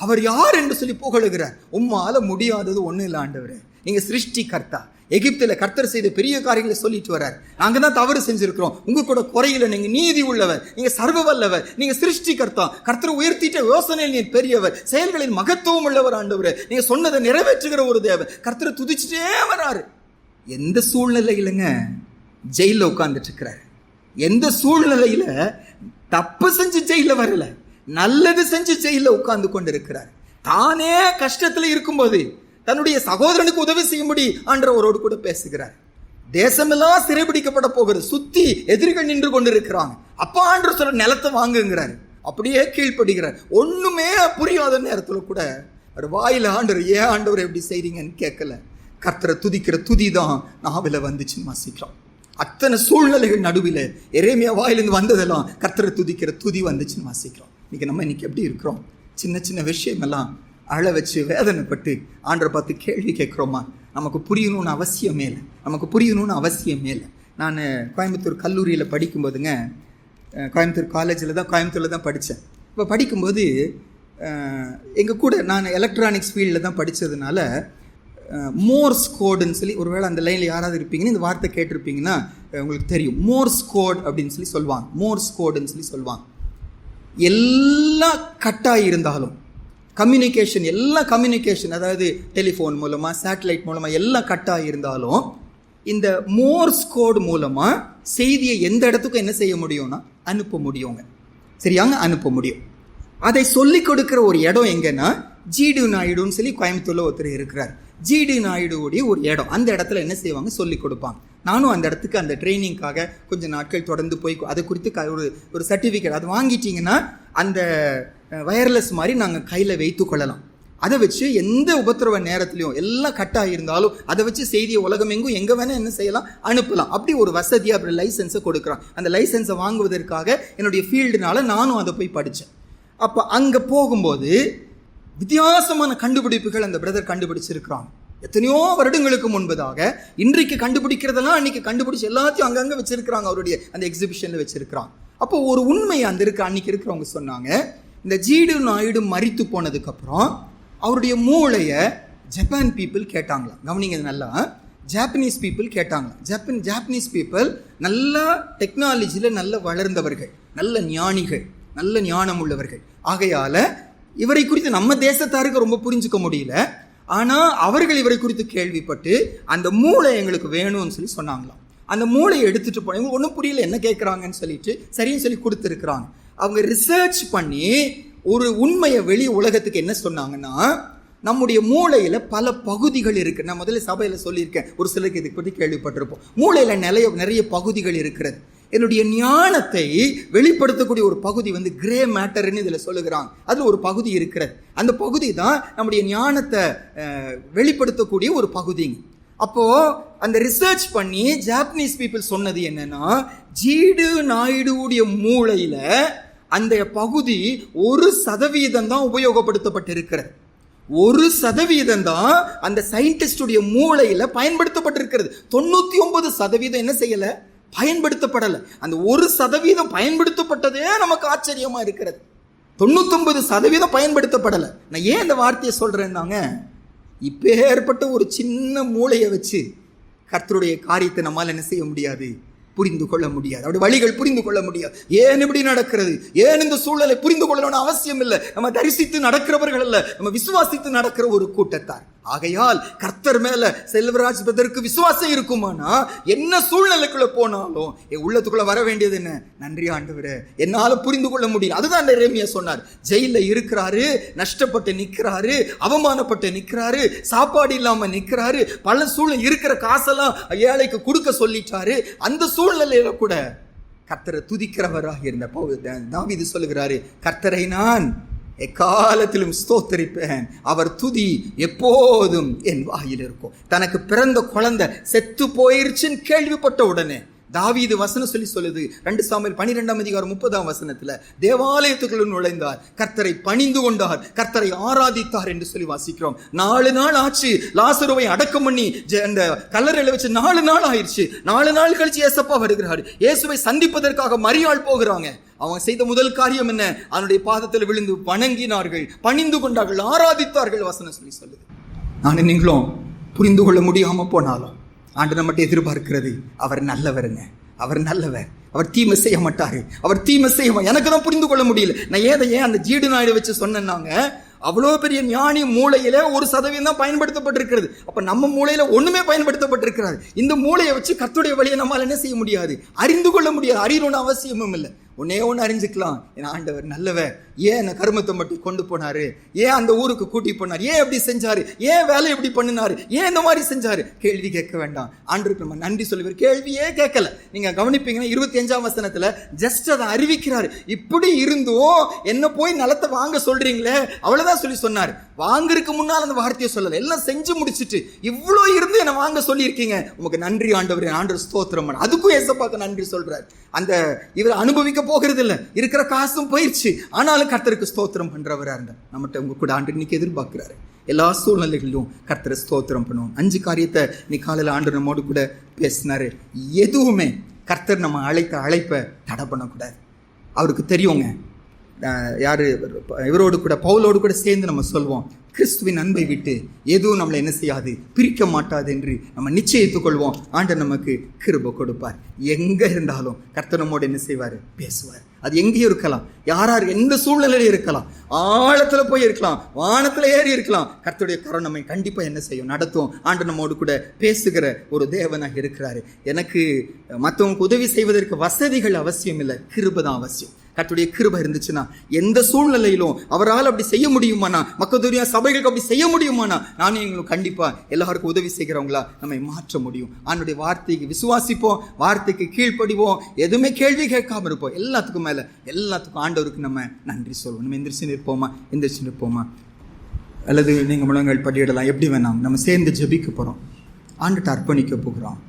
அவர் யார் என்று சொல்லி புகழுகிறார். உம்மால முடியாதது ஒன்றும் இல்லை ஆண்டவரே, நீங்க சிருஷ்டி கர்த்தா. எகிப்தில் கர்த்தர் செய்த பெரிய காரியங்களை சொல்லிட்டு வர்றார். நாங்க தான் தவறு செஞ்சிருக்கிறோம், உங்க கூட குறையில, நீங்க நீதி உள்ளவர், நீங்க சர்வ வல்லவர், நீங்க சிருஷ்டி கர்த்தா. கர்த்தர் உயர்த்திட்ட யோசனையில் நீர் பெரியவர், செயல்களின் மகத்துவம் உள்ளவர் ஆண்டவரே, நீங்க சொன்னதை நிறைவேற்றுகிற ஒரு தேவன். கர்த்தரை துதிச்சுட்டே வர்றாரு. எந்த சூழ்நிலையிலங்க ஜெயில உட்கார்ந்துட்டு இருக்கிறார். எந்த சூழ்நிலையில தப்பு செஞ்சு ஜெயில வரல, நல்லது செஞ்சு ஜெயில உட்கார்ந்து கொண்டு இருக்கிறார். தானே கஷ்டத்துல இருக்கும்போது தன்னுடைய சகோதரனுக்கு உதவி செய்யும்படி ஆண்டவரோடு கூட பேசுகிறார். தேசமெல்லாம் சிறைபிடிக்கப்பட போகிறது, சுத்தி எதிரிகள் நின்று கொண்டு இருக்கிறாங்க. அப்ப ஆண்டவர் சொல்ற நிலத்தை வாங்குங்கிறார். அப்படியே கீழ்ப்படுகிறார். ஒண்ணுமே புரியாத நேரத்துல கூட ஒரு வாயில ஆண்டவர், ஏன் ஆண்டவர் எப்படி செய்றீங்கன்னு கேட்கல. கர்த்தரை துதிக்கிற துதி தான் நாவில வந்துச்சுன்னு வாசிக்கிறோம். அத்தனை சூழ்நிலைகள் நடுவில் எரேமியா வாயிலிருந்து வந்ததெல்லாம் கர்த்தரை துதிக்கிற துதி வந்துச்சுன்னு வாசிக்கிறோம். இன்னைக்கு எப்படி இருக்கிறோம்? சின்ன சின்ன விஷயமெல்லாம் அழ வச்சு வேதனைப்பட்டு ஆண்டரை பார்த்து கேள்வி கேட்குறோமா? நமக்கு புரியணும்னு அவசியம் இல்லை. நான் கோயம்புத்தூர் கல்லூரியில் படிக்கும்போதுங்க, கோயம்புத்தூர் கோயம்புத்தூரில் தான் படித்தேன். இப்போ படிக்கும்போது எங்கள் கூட நான் எலக்ட்ரானிக்ஸ் ஃபீல்டில் தான் படித்ததுனால மோர்ஸ் கோடுன்னு சொல்லி, ஒருவேளை அந்த லைனில் யாராவது இருப்பீங்கன்னு இந்த வார்த்தை கேட்டிருப்பீங்கன்னா உங்களுக்கு தெரியும். மோர்ஸ் கோட் அப்படின்னு சொல்லி சொல்லுவாங்க. மோர்ஸ் கோடுன்னு சொல்லி சொல்லுவாங்க. எல்லாம் கட்டாக இருந்தாலும் கம்யூனிகேஷன், அதாவது டெலிஃபோன் மூலமாக, சேட்டலைட் மூலமாக எல்லாம் கட்டாக இருந்தாலும் இந்த மோர்ஸ் கோடு மூலமாக செய்தியை எந்த இடத்துக்கும் என்ன செய்ய முடியும்னா அனுப்ப முடியுங்க. சரியாங்க, அனுப்ப முடியும். அதை சொல்லிக் கொடுக்குற ஒரு இடம் எங்கன்னா ஜிடி நாயுடுன்னு சொல்லி கோயம்புத்தூர்ல ஒருத்தர் இருக்கிறார். ஜிடி நாயுடுவுடைய ஒரு இடம், அந்த இடத்துல என்ன செய்வாங்க, சொல்லி கொடுப்பாங்க. நானும் அந்த இடத்துக்கு அந்த ட்ரைனிங்காக கொஞ்சம் நாட்கள் தொடர்ந்து போய் அதை குறித்து ஒரு சர்டிஃபிகேட் அது வாங்கிட்டீங்கன்னா அந்த வயர்லெஸ் மாதிரி நாங்கள் கையில் வைத்து கொள்ளலாம். அதை வச்சு எந்த உபத்திரவ நேரத்துலையும் எல்லாம் கட்டாக இருந்தாலும் அதை வச்சு செய்தியை உலகம் எங்கும் எங்கே வேணால் என்ன செய்யலாம், அனுப்பலாம். அப்படி ஒரு வசதியாக அப்படி லைசன்ஸை கொடுக்குறான். அந்த லைசன்ஸை வாங்குவதற்காக என்னுடைய ஃபீல்டுனால நானும் அதை போய் படித்தேன். அப்போ அங்கே போகும்போது வித்தியாசமான கண்டுபிடிப்புகள் அந்த பிரதர் கண்டுபிடிச்சிருக்கிறாங்க. எத்தனையோ வருடங்களுக்கு முன்பதாக இன்றைக்கு கண்டுபிடிக்கிறதெல்லாம் அன்னைக்கு கண்டுபிடிச்சு எல்லாத்தையும் அங்கங்கே வச்சிருக்கிறாங்க, அவருடைய அந்த எக்ஸிபிஷன்ல வச்சிருக்கிறாங்க. அப்போ ஒரு உண்மையை அன்னைக்கு இருக்கிறவங்க சொன்னாங்க, இந்த ஜிடி நாயுடு மரித்து போனதுக்கு அப்புறம் அவருடைய மூளையை ஜப்பான் பீப்புள் கேட்டாங்களாம். கவனிங்க நல்லா, ஜாப்பனீஸ் பீப்புள் கேட்டாங்களாம். ஜாப்பனீஸ் பீப்புள் நல்ல டெக்னாலஜியில் நல்ல வளர்ந்தவர்கள், நல்ல ஞானிகள், நல்ல ஞானம் உள்ளவர்கள். ஆகையால இவரை குறித்து நம்ம தேசத்தாருக்கு ரொம்ப புரிஞ்சுக்க முடியல. ஆனால் அவர்கள் இவரை குறித்து கேள்விப்பட்டு அந்த மூளை எங்களுக்கு வேணும்னு சொல்லி சொன்னாங்களாம். அந்த மூளையை எடுத்துட்டு போன ஒன்றும் புரியல என்ன கேட்குறாங்கன்னு சொல்லிட்டு சரின்னு சொல்லி கொடுத்துருக்குறாங்க. அவங்க ரிசர்ச் பண்ணி ஒரு உண்மையை வெளி உலகத்துக்கு என்ன சொன்னாங்கன்னா, நம்முடைய மூளையில் பல பகுதிகள் இருக்கு. நான் முதல்ல சபையில் சொல்லியிருக்கேன், ஒரு சிலருக்கு இதை பற்றி கேள்விப்பட்டிருப்போம். மூளையில் நிறைய பகுதிகள் இருக்கிறது. என்னுடைய ஞானத்தை வெளிப்படுத்தக்கூடிய ஒரு பகுதி கிரே மேட்டர்ன்னு இதில் சொல்லுகிறாங்க. அதில் ஒரு பகுதி இருக்கிறது. அந்த பகுதி தான் நம்முடைய ஞானத்தை வெளிப்படுத்தக்கூடிய ஒரு பகுதி. அப்போ அந்த ரிசர்ச் பண்ணி ஜாப்பனீஸ் பீப்புள் சொன்னது என்னன்னா, ஜிடி நாயுடுவுடைய மூளையில அந்த பகுதி 1% தான் உபயோகப்படுத்தப்பட்டிருக்கிறது. 1% தான் அந்த சயின்டிஸ்டுடைய மூளையில பயன்படுத்தப்பட்டிருக்கிறது. 99% என்ன செய்யல, பயன்படுத்தப்படலை. அந்த 1% பயன்படுத்தப்பட்டதே நமக்கு ஆச்சரியமா இருக்கிறது. 99% பயன்படுத்தப்படலை. நான் ஏன் இந்த வார்த்தையை சொல்றேன்னாங்க, இப்போ ஏற்பட்ட ஒரு சின்ன மூளையை வச்சு கர்த்தருடைய காரியத்தை நம்மால் என்ன செய்ய முடியாது, புரிந்து கொள்ள முடியாது. அவருடைய வழிகள் புரிந்து கொள்ள முடியாது. ஏன் இப்படி நடக்கிறது, ஏன் இந்த சூழலை புரிந்து கொள்ளணும்னு அவசியம் இல்லை. நம்ம தரிசித்து நடக்கிறவர்கள் அல்ல, நம்ம விசுவாசித்து நடக்கிற ஒரு கூட்டத்தார். ஆகையால் கர்த்தர் மேல செல்வராஜ் பிரதருக்கு விசுவாசம் இருக்குமானா என்ன சூழ்நிலைக்குள்ள போனாலும் என் உள்ளத்துக்குள்ள வர வேண்டியது என்ன, நன்றி ஆண்டவரே, என்னால புரிந்து கொள்ள முடியும். அதுதான் எரேமியா சொன்னார். ஜெயில இருக்கிறாரு, நஷ்டப்பட்டு நிற்கிறாரு, அவமானப்பட்டு நிற்கிறாரு, சாப்பாடு இல்லாம நிற்கிறாரு, பல சூழ்நிலை இருக்கிற காசெல்லாம் ஏழைக்கு கொடுக்க சொல்லிட்டாரு. அந்த சூழ்நிலையில கூட கர்த்தரை துதிக்கிறவராக இருந்த தாவீது சொல்லுகிறாரு, கர்த்தரை நான் எக்காலத்திலும் ஸ்தோத்தரிப்பேன். அவர் துதி எப்போதும் என் வாயில் இருக்கும். தனக்கு பிறந்த குழந்தை செத்து போயிருச்சுன்னு கேள்விப்பட்ட உடனே தாவீது வசனம் சொல்லுது. 2 சாமுவேல் 12:30 தேவாலயத்துக்குள்ள நுழைந்தார், கர்த்தரை பணிந்து கொண்டார், கர்த்தரை ஆராதித்தார் என்று சொல்லி வாசிக்கிறோம். 4 நாள் ஆச்சு லாசருவை அடக்கம் பண்ணி அந்த கல்லறையில வச்சு 4 நாள் ஆயிடுச்சு. 4 நாள் கழிச்சு ஏசப்பா வருகிறார். இயேசுவை சந்திப்பதற்காக மரியாள் போகிறாங்க. அவங்க செய்த முதல் காரியம் என்ன? அவனுடைய பாதத்தில் விழுந்து வணங்கினார்கள், பணிந்து கொண்டார்கள், ஆராதித்தார்கள். வசனம் சொல்லுது. நான் நீங்களும் புரிந்து கொள்ள முடியாம போனாலும் ஆண்டவர் நம்மகிட்ட எதிர்பார்க்கிறது, அவர் நல்லவருங்க, அவர் நல்லவர், அவர் தீமை செய்ய மாட்டாரு, அவர் தீமை செய்ய. எனக்கு தான் புரிந்து கொள்ள முடியல. நான் ஏன் அந்த ஜீடு நாயுடு வச்சு சொன்னேன்னாங்க, அவ்வளோ பெரிய ஞானி மூளையில 1% தான் பயன்படுத்தப்பட்டிருக்கிறது. அப்ப நம்ம மூளையில ஒண்ணுமே பயன்படுத்தப்பட்டிருக்கிறாரு. இந்த மூளையை வச்சு கர்த்தருடைய வழியை நம்மால் என்ன செய்ய முடியாது, அறிந்து கொள்ள முடியாது. அறியணும்னு அவசியமும் இல்லை. ஒன்னே ஒன்று அறிஞ்சுக்கலாம், என் ஆண்டவர் நல்லவர். ஏன் என்ன கருமத்தை மட்டும் கொண்டு போனாரு, ஏன் அந்த ஊருக்கு கூட்டி போனார், ஏன் எப்படி செஞ்சாரு, ஏன் வேலை எப்படி பண்ணினாரு, ஏன் இந்த மாதிரி செஞ்சாரு. கேள்வி கேட்க வேண்டாம். ஆண்டவருக்கு நம்ம நன்றி சொல்லுவார். கேள்வியே கேட்கல. நீங்க கவனிப்பீங்கன்னா 25ஆம் வசனத்துல ஜஸ்ட் அதை அறிவிக்கிறாரு. இப்படி இருந்தும் என்ன போய் நிலத்தை வாங்க சொல்றீங்களே, அவ்வளவுதான் சொல்லி சொன்னார். வாங்கறதுக்கு முன்னால் அந்த வார்த்தையை சொல்லல, எல்லாம் செஞ்சு முடிச்சுட்டு இவ்வளோ இருந்து என்ன வாங்க சொல்லி இருக்கீங்க, உமக்கு நன்றி ஆண்டவர், ஆண்டவர் ஸ்தோத்திரம். அதுக்கும் ஏசப்பாக்கு நன்றி சொல்றாரு. அந்த இவர் அனுபவிக்க போகிறது இல்லை, இருக்கிற காசும் போயிடுச்சு, ஆனாலும் கர்த்தருக்கு ஸ்தோத்திரம் பண்றவரா இருந்தார். நம்மகிட்ட உங்க கூட ஆண்டு இன்னைக்கு எதிர்பார்க்கிறாரு. எல்லா சூழ்நிலைகளிலும் கர்த்தரை ஸ்தோத்திரம் பண்ணுவோம். 5 காரியத்தை நீ காலையில் ஆண்டு நம்மோடு கூட பேசினாரு. எதுவுமே கர்த்தர் நம்ம அழைப்பை தடை பண்ணக்கூடாது. அவருக்கு தெரியுங்க. யாரு இவரோடு கூட பவுலோடு கூட சேர்ந்து நம்ம சொல்வோம், கிறிஸ்துவின் அன்பை விட்டு எதுவும் நம்மளை என்ன செய்யாது, பிரிக்க மாட்டாது என்று நம்ம நிச்சயித்துக் கொள்வோம். ஆண்டவர் நமக்கு கிருபை கொடுப்பார். எங்க இருந்தாலும் கர்த்தர் நம்மோடு என்ன செய்வார், பேசுவார். அது எங்கேயும் இருக்கலாம், யார் எந்த சூழ்நிலையில இருக்கலாம், ஆழத்துல போய் இருக்கலாம், வானத்துல ஏறி இருக்கலாம். கர்த்தருடைய கரம் நம்மை கண்டிப்பா என்ன செய்யும், நடத்தும். ஆண்டவர் நம்மோடு கூட பேசுகிற ஒரு தேவனாக இருக்கிறாரு. எனக்கு மற்றவங்களுக்கு உதவி செய்வதற்கு வசதிகள் அவசியம் இல்லை, கிருபை தான் அவசியம். கர்த்தருடைய கிருபை இருந்துச்சுன்னா எந்த சூழ்நிலையிலும் அவரால் அப்படி செய்ய முடியுமானா, மக்களுடைய சபைகளுக்கு அப்படி செய்ய முடியுமானா, நானும் எங்களுக்கு கண்டிப்பா எல்லாருக்கும் உதவி செய்கிறவங்களா நம்மை மாற்ற முடியும். அவனுடைய வார்த்தைக்கு விசுவாசிப்போம், வார்த்தைக்கு கீழ்ப்படிவோம், எதுவுமே கேள்வி கேட்காம இருப்போம். எல்லாத்துக்கும் மேல எல்லாத்துக்கும் ஆண்டவருக்கு நம்ம நன்றி சொல்லுவோம். நம்ம எந்திரிச்சு நிற்போமா அல்லது நீங்க முழங்கால் படியிடலாம், எப்படி வேணாம். நம்ம சேர்ந்து ஜெபிக்க போறோம், ஆண்டுட்டு அர்ப்பணிக்க போகிறோம்.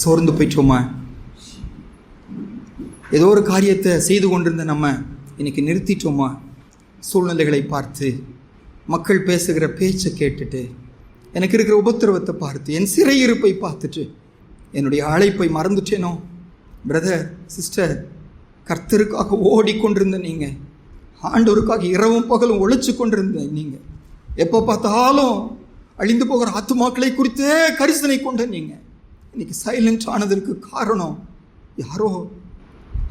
சோர்ந்து போயிட்டோமா, ஏதோ ஒரு காரியத்தை செய்து கொண்டிருந்த நம்ம இன்னைக்கு நிறுத்திட்டோமா, சூழ்நிலைகளை பார்த்து, மக்கள் பேசுகிற பேச்சை கேட்டுட்டு, எனக்கு இருக்கிற உபத்திரவத்தை பார்த்து, என் சிறையிருப்பை பார்த்துட்டு என்னுடைய அழைப்பை மறந்துட்டேனோ. பிரதர் சிஸ்டர், கர்த்தருக்காக ஓடிக்கொண்டிருந்த நீங்கள், ஆண்டவருக்காக இரவும் பகலும் ஒழிச்சு கொண்டிருந்த நீங்கள், எப்போ பார்த்தாலும் அழிந்து போகிற ஆத்துமாக்களை குறித்தே கரிசனை கொண்ட நீங்கள் இன்னைக்கு சைலண்ட் ஆனதற்கு காரணம் யாரோ.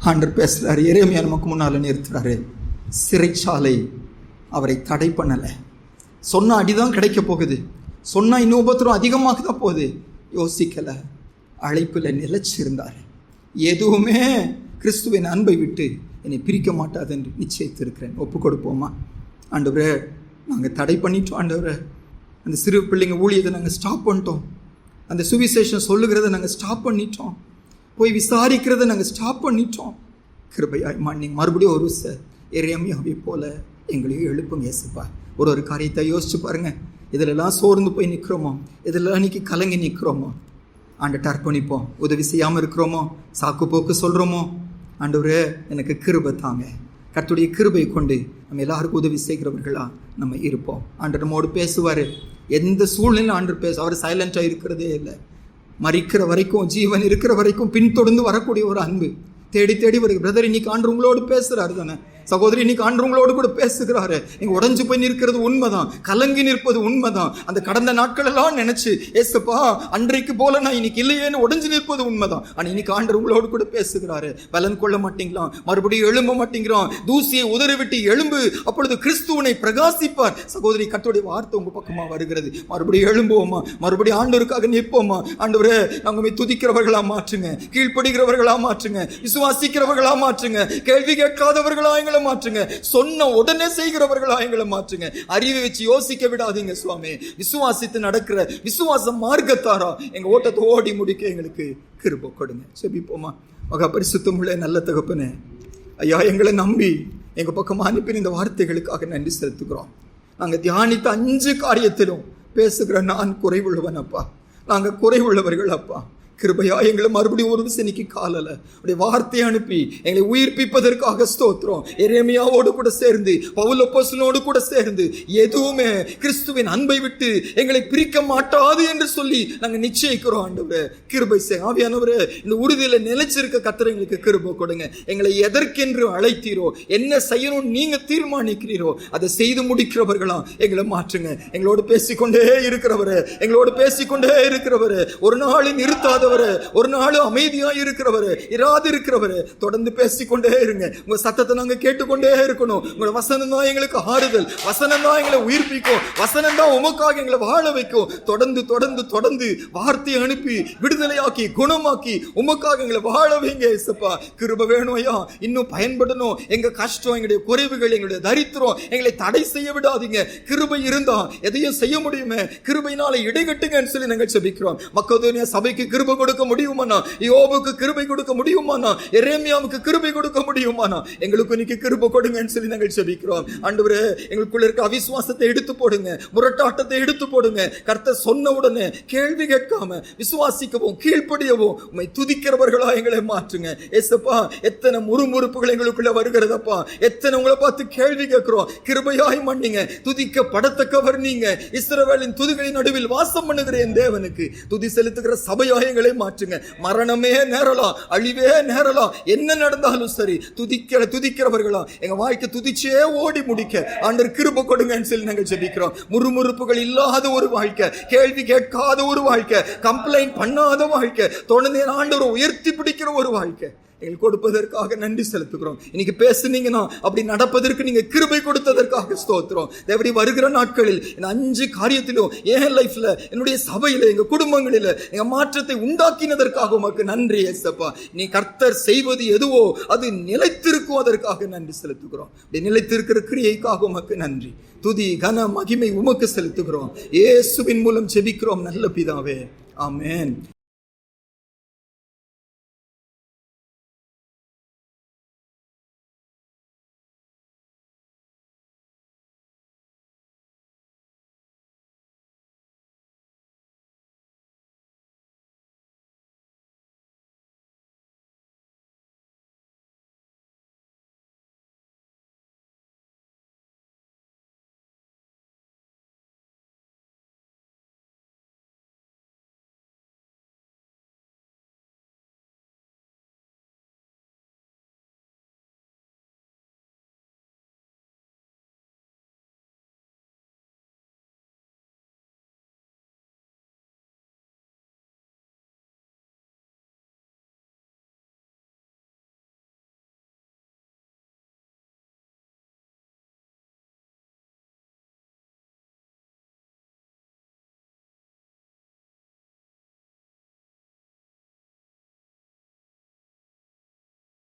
ஆண்டவர் பேசுறாரு, எரேமியா நமக்கு முன்னால நிறுத்துறாரு. சிறைச்சாலை அவரை தடை பண்ணலை. சொன்னா அடிதான் கிடைக்க போகுது, சொன்னா இன்னும் உபத்திரம் அதிகமாக தான் போகுது. யோசிக்கல, அழைப்புல நிலைச்சிருந்தாரு. எதுவுமே கிறிஸ்துவின் அன்பை விட்டு என்னை பிரிக்க மாட்டாது என்று நிச்சயித்திருக்கிறேன். ஒப்பு கொடுப்போமா? ஆண்டவரே, நாங்கள் தடை பண்ணிட்டோம். ஆண்டவரே, அந்த சிறு பிள்ளைங்க ஊழியத்தை நாங்கள் ஸ்டாப் பண்ணிட்டோம். அந்த சுவிசேஷம் சொல்லுகிறத நாங்கள் ஸ்டாப் பண்ணிட்டோம். போய் விசாரிக்கிறத நாங்கள் ஸ்டாப் பண்ணிட்டோம். கிருபையாய் நீங்கள் மறுபடியும் ஒரு எரேமியாவை போல எங்களையும் எழுப்புங்க இயேசுப்பா. ஒரு காரியத்தை யோசிச்சு பாருங்க. இதிலெல்லாம் சோர்ந்து போய் நிற்கிறோமோ, இதிலெல்லாம் இன்னைக்கு கலங்கி நிற்கிறோமோ, ஆண்டவர்ட்ட அர்ப்பணிப்போம். உதவி செய்யாமல் இருக்கிறோமோ, சாக்கு போக்கு சொல்கிறோமோ, ஆண்டவரே எனக்கு கிருபை தாங்க. கர்த்தருடைய கிருபை கொண்டு நம்ம எல்லாருக்கும் உதவி செய்கிறவர்களா நம்ம இருப்போம். ஆண்டவர் நம்மோடு பேசுவார். எந்த சூழ்நிலையும் ஆண்டவர் அவர் சைலண்டாக இருக்கிறதே இல்லை. மரிக்கிற வரைக்கும், ஜீவன் இருக்கிற வரைக்கும் பின்தொடர்ந்து வரக்கூடிய ஒரு அன்பு தேடி தேடி வருது. பிரதர், இன்னைக்கு ஆண்டவர் உங்களோடு பேசுறாரு தானே. சகோதரி, இன்னைக்கு ஆண்டவர் உங்களோடு கூட பேசுகிறாரு. நீங்க உடஞ்சு போய் நிற்கிறது உண்மைதான், கலங்கி நிற்பது உண்மைதான். அந்த கடந்த நாட்கள் எல்லாம் நினைச்சு, ஏசப்பா அன்றைக்கு போல நான் இன்னைக்கு இல்லையேன்னு உடஞ்சு நிற்பது உண்மைதான். ஆனா இன்னைக்கு ஆண்டவர் உங்களோடு கூட பேசுகிறாரு. பலன் கொள்ள மாட்டீங்களா? மறுபடியும் எழும்ப மாட்டேங்கிறோம். தூசியை உதறிவிட்டு எழும்பு, அப்பொழுது கிறிஸ்துவனை பிரகாசிப்பார். சகோதரி, கர்த்தருடைய வார்த்தை உங்க பக்கமா வருகிறது. மறுபடியும் எழும்புவோமா? மறுபடியும் ஆண்டவருக்காக நிற்போமா? ஆண்டவரே, நாங்க துதிக்கிறவர்களா மாற்றுங்க, கீழ்ப்படுகிறவர்களா மாற்றுங்க, விசுவாசிக்கிறவர்களா மாற்றுங்க, கேள்வி கேட்காதவர்களா எங்களை மாற்றுங்க, சொன்ன உடனே செய்கிறவர்களா எங்களை மாற்றுங்க. அறிவை வச்சு யோசிக்க விடாதீங்க சுவாமி. விசுவாசித்து நடக்கிற விசுவாச மார்க்கத்தாரா எங்க ஓட்டத்தை ஓடி முடிக்க எங்களுக்கு கிருபை கொடுங்க. செபிப்போமா? மகா பரிசுத்தமுள்ள நல்ல தகப்பனே, ஐயா, எங்களை நம்பி எங்க பக்கம் அனுப்பின இந்த வார்த்தைகளுக்காக நன்றி செலுத்துகிறோம். நாங்கள் தியானித்த 5 காரியத்திலும் பேசுகிற நான் குறைவுள்ளவன் அப்பா. நாங்கள் குறைவுள்ளவர்கள் அப்பா. கிருபையா எங்களை மறுபடியும் ஒரு இன்னைக்கு காலல உடைய வார்த்தையை அனுப்பி எங்களை உயிர்ப்பிப்பதற்காக ஸ்தோத்திரம். எரேமியாவோடு கூட சேர்ந்து, பவுல் அப்போஸ்தலனோடு கூட சேர்ந்து, எதுவுமே கிறிஸ்துவின் அன்பை விட்டு எங்களை பிரிக்க மாட்டாது என்று சொல்லி நாங்கள் நிச்சயிக்கிறோம். ஆண்டவரே கிருபை செய். ஆவியானவரே, இந்த உறுதியில நிலைச்சிருக்க கர்த்தர் எங்களுக்கு கிருபை கொடுங்க. எங்களை எதற்கென்று அழைத்தீரோ, என்ன செய்யணும் நீங்க தீர்மானிக்கிறீரோ அதை செய்து முடிக்கிறவர்களா எங்களை மாற்றுங்க. எங்களோடு பேசிக்கொண்டே இருக்கிறவரே, எங்களோடு பேசிக்கொண்டே இருக்கிறவரே, ஒரு நாளில் நிறுத்தாத, ஒரு நாளும் அமைதியா இருக்கிறவரு, இராது இருக்கிறவரு, தொடர்ந்து பேசிக்கொண்டே இருங்க. உங்க சத்தத்தை நாங்க கேட்டுக்கொண்டே இருக்கணும். உங்க வசனம் தான் எங்களுக்கு ஆறுதல், வசனம் தான் எங்களை உயிர்ப்பிக்கும், வசனம் தான் உமக்காக எங்களை வாழ வைக்கும். தொடர்ந்து தொடர்ந்து தொடர்ந்து வார்த்தையை அனுப்பி விடுதலையாக்கி குணமாக்கி உமக்காக எங்களை வாழ வைங்க இயேசுப்பா. கிருபை வேணும் ஐயா. இன்னும் பயன்படணும். எங்க கஷ்டம், எங்களுடைய குறைவுகள், எங்களுடைய தரித்திரம் எங்களை தடை செய்ய விடாதீங்க. கிருபை இருந்தா எதையும் செய்ய முடியுமே. கிருபையினால இடைகட்டுங்கன்னு சொல்லி நாங்கள் ஜெபிக்கிறோம். மக்கதோனியா சபைக்கு கிருபை கொடுக்க முடியுமானா, யோபுக்கு கிருபை கொடுக்க முடியுமானா, எரேமியாவுக்கு கிருபை கொடுக்க முடியுமானா, எங்களுக்கு இன்னைக்கு கிருபை கொடுங்கன்னு சொல்லி நாங்கள் ஜெபிக்கிறோம். ஆண்டவரே, எங்களுக்குள்ள இருக்க அவிசுவாசத்தை எடுத்து போடுங்க, முரட்டாட்டத்தை எடுத்து போடுங்க. கர்த்தர் சொன்ன உடனே கேள்வி கேட்காம விசுவாசிக்கவும் கீழ்ப்படியவும் உம்மை துதிக்கிறவர்களா எங்களை மாற்றுங்க ஏசப்பா. எத்தனை முறுமுறுப்புகள் எங்களுக்குள்ள வருகிறதப்பா. எத்தனை உங்களை பார்த்து கேள்வி கேட்கிறோம். கிருபையாய் மன்னிங்க. துதிக்கப்படத்தக்கவர் நீங்க. இஸ்ரவேலின் துதிகளின் நடுவில் வாசம் பண்ணுகிற என் தேவனுக்கு துதி செலுத்துகிற சபையாய் எங்களை மாற்றுங்க. மரணமே நேரலாம், அழிவே நேரலாம், என்ன நடந்தாலும் சரி துதிக்கிறவர்களா எங்க வாழ்க்கை துதிச்சே ஓடி முடிக்க ஆண்டவர் கிருபை கொடுங்கன்னு சொல்லி நாங்கள் ஜெபிக்கிறோம். முறுமுறுப்புகள் இல்லாத ஒரு வாழ்க்கை, கேள்வி கேட்காத ஒரு வாழ்க்கை, கம்ப்ளைண்ட் பண்ணாத வாழ்க்கை, தொடர்ந்து ஆண்டவரை உயர்த்தி பிடிக்கிற ஒரு வாழ்க்கை எங்களுக்கு கொடுப்பதற்காக நன்றி செலுத்துகிறோம். இன்னைக்கு பேசுனீங்கன்னா அப்படி நடப்பதற்கு நீங்க கிருபை கொடுத்ததற்காக ஸ்தோத்திரம். தேவடி, வருகிற நாட்களில் இந்த 5 காரியத்திலும் என் லைஃப்ல, என்னுடைய சபையில, எங்க குடும்பங்களில எங்க மாற்றத்தை உண்டாக்கினதற்காக உமக்கு நன்றி ஏசப்பா. நீ கர்த்தர் செய்வது எதுவோ அது நிலைத்திருக்கும், அதற்காக நன்றி செலுத்துகிறோம். நிலைத்திருக்கிற கிரியைக்காக உமக்கு நன்றி. துதி கன மகிமை உமக்கு செலுத்துகிறோம். இயேசுவின் மூலம் ஜெபிக்கிறோம் நல்ல பிதாவே, ஆமென்.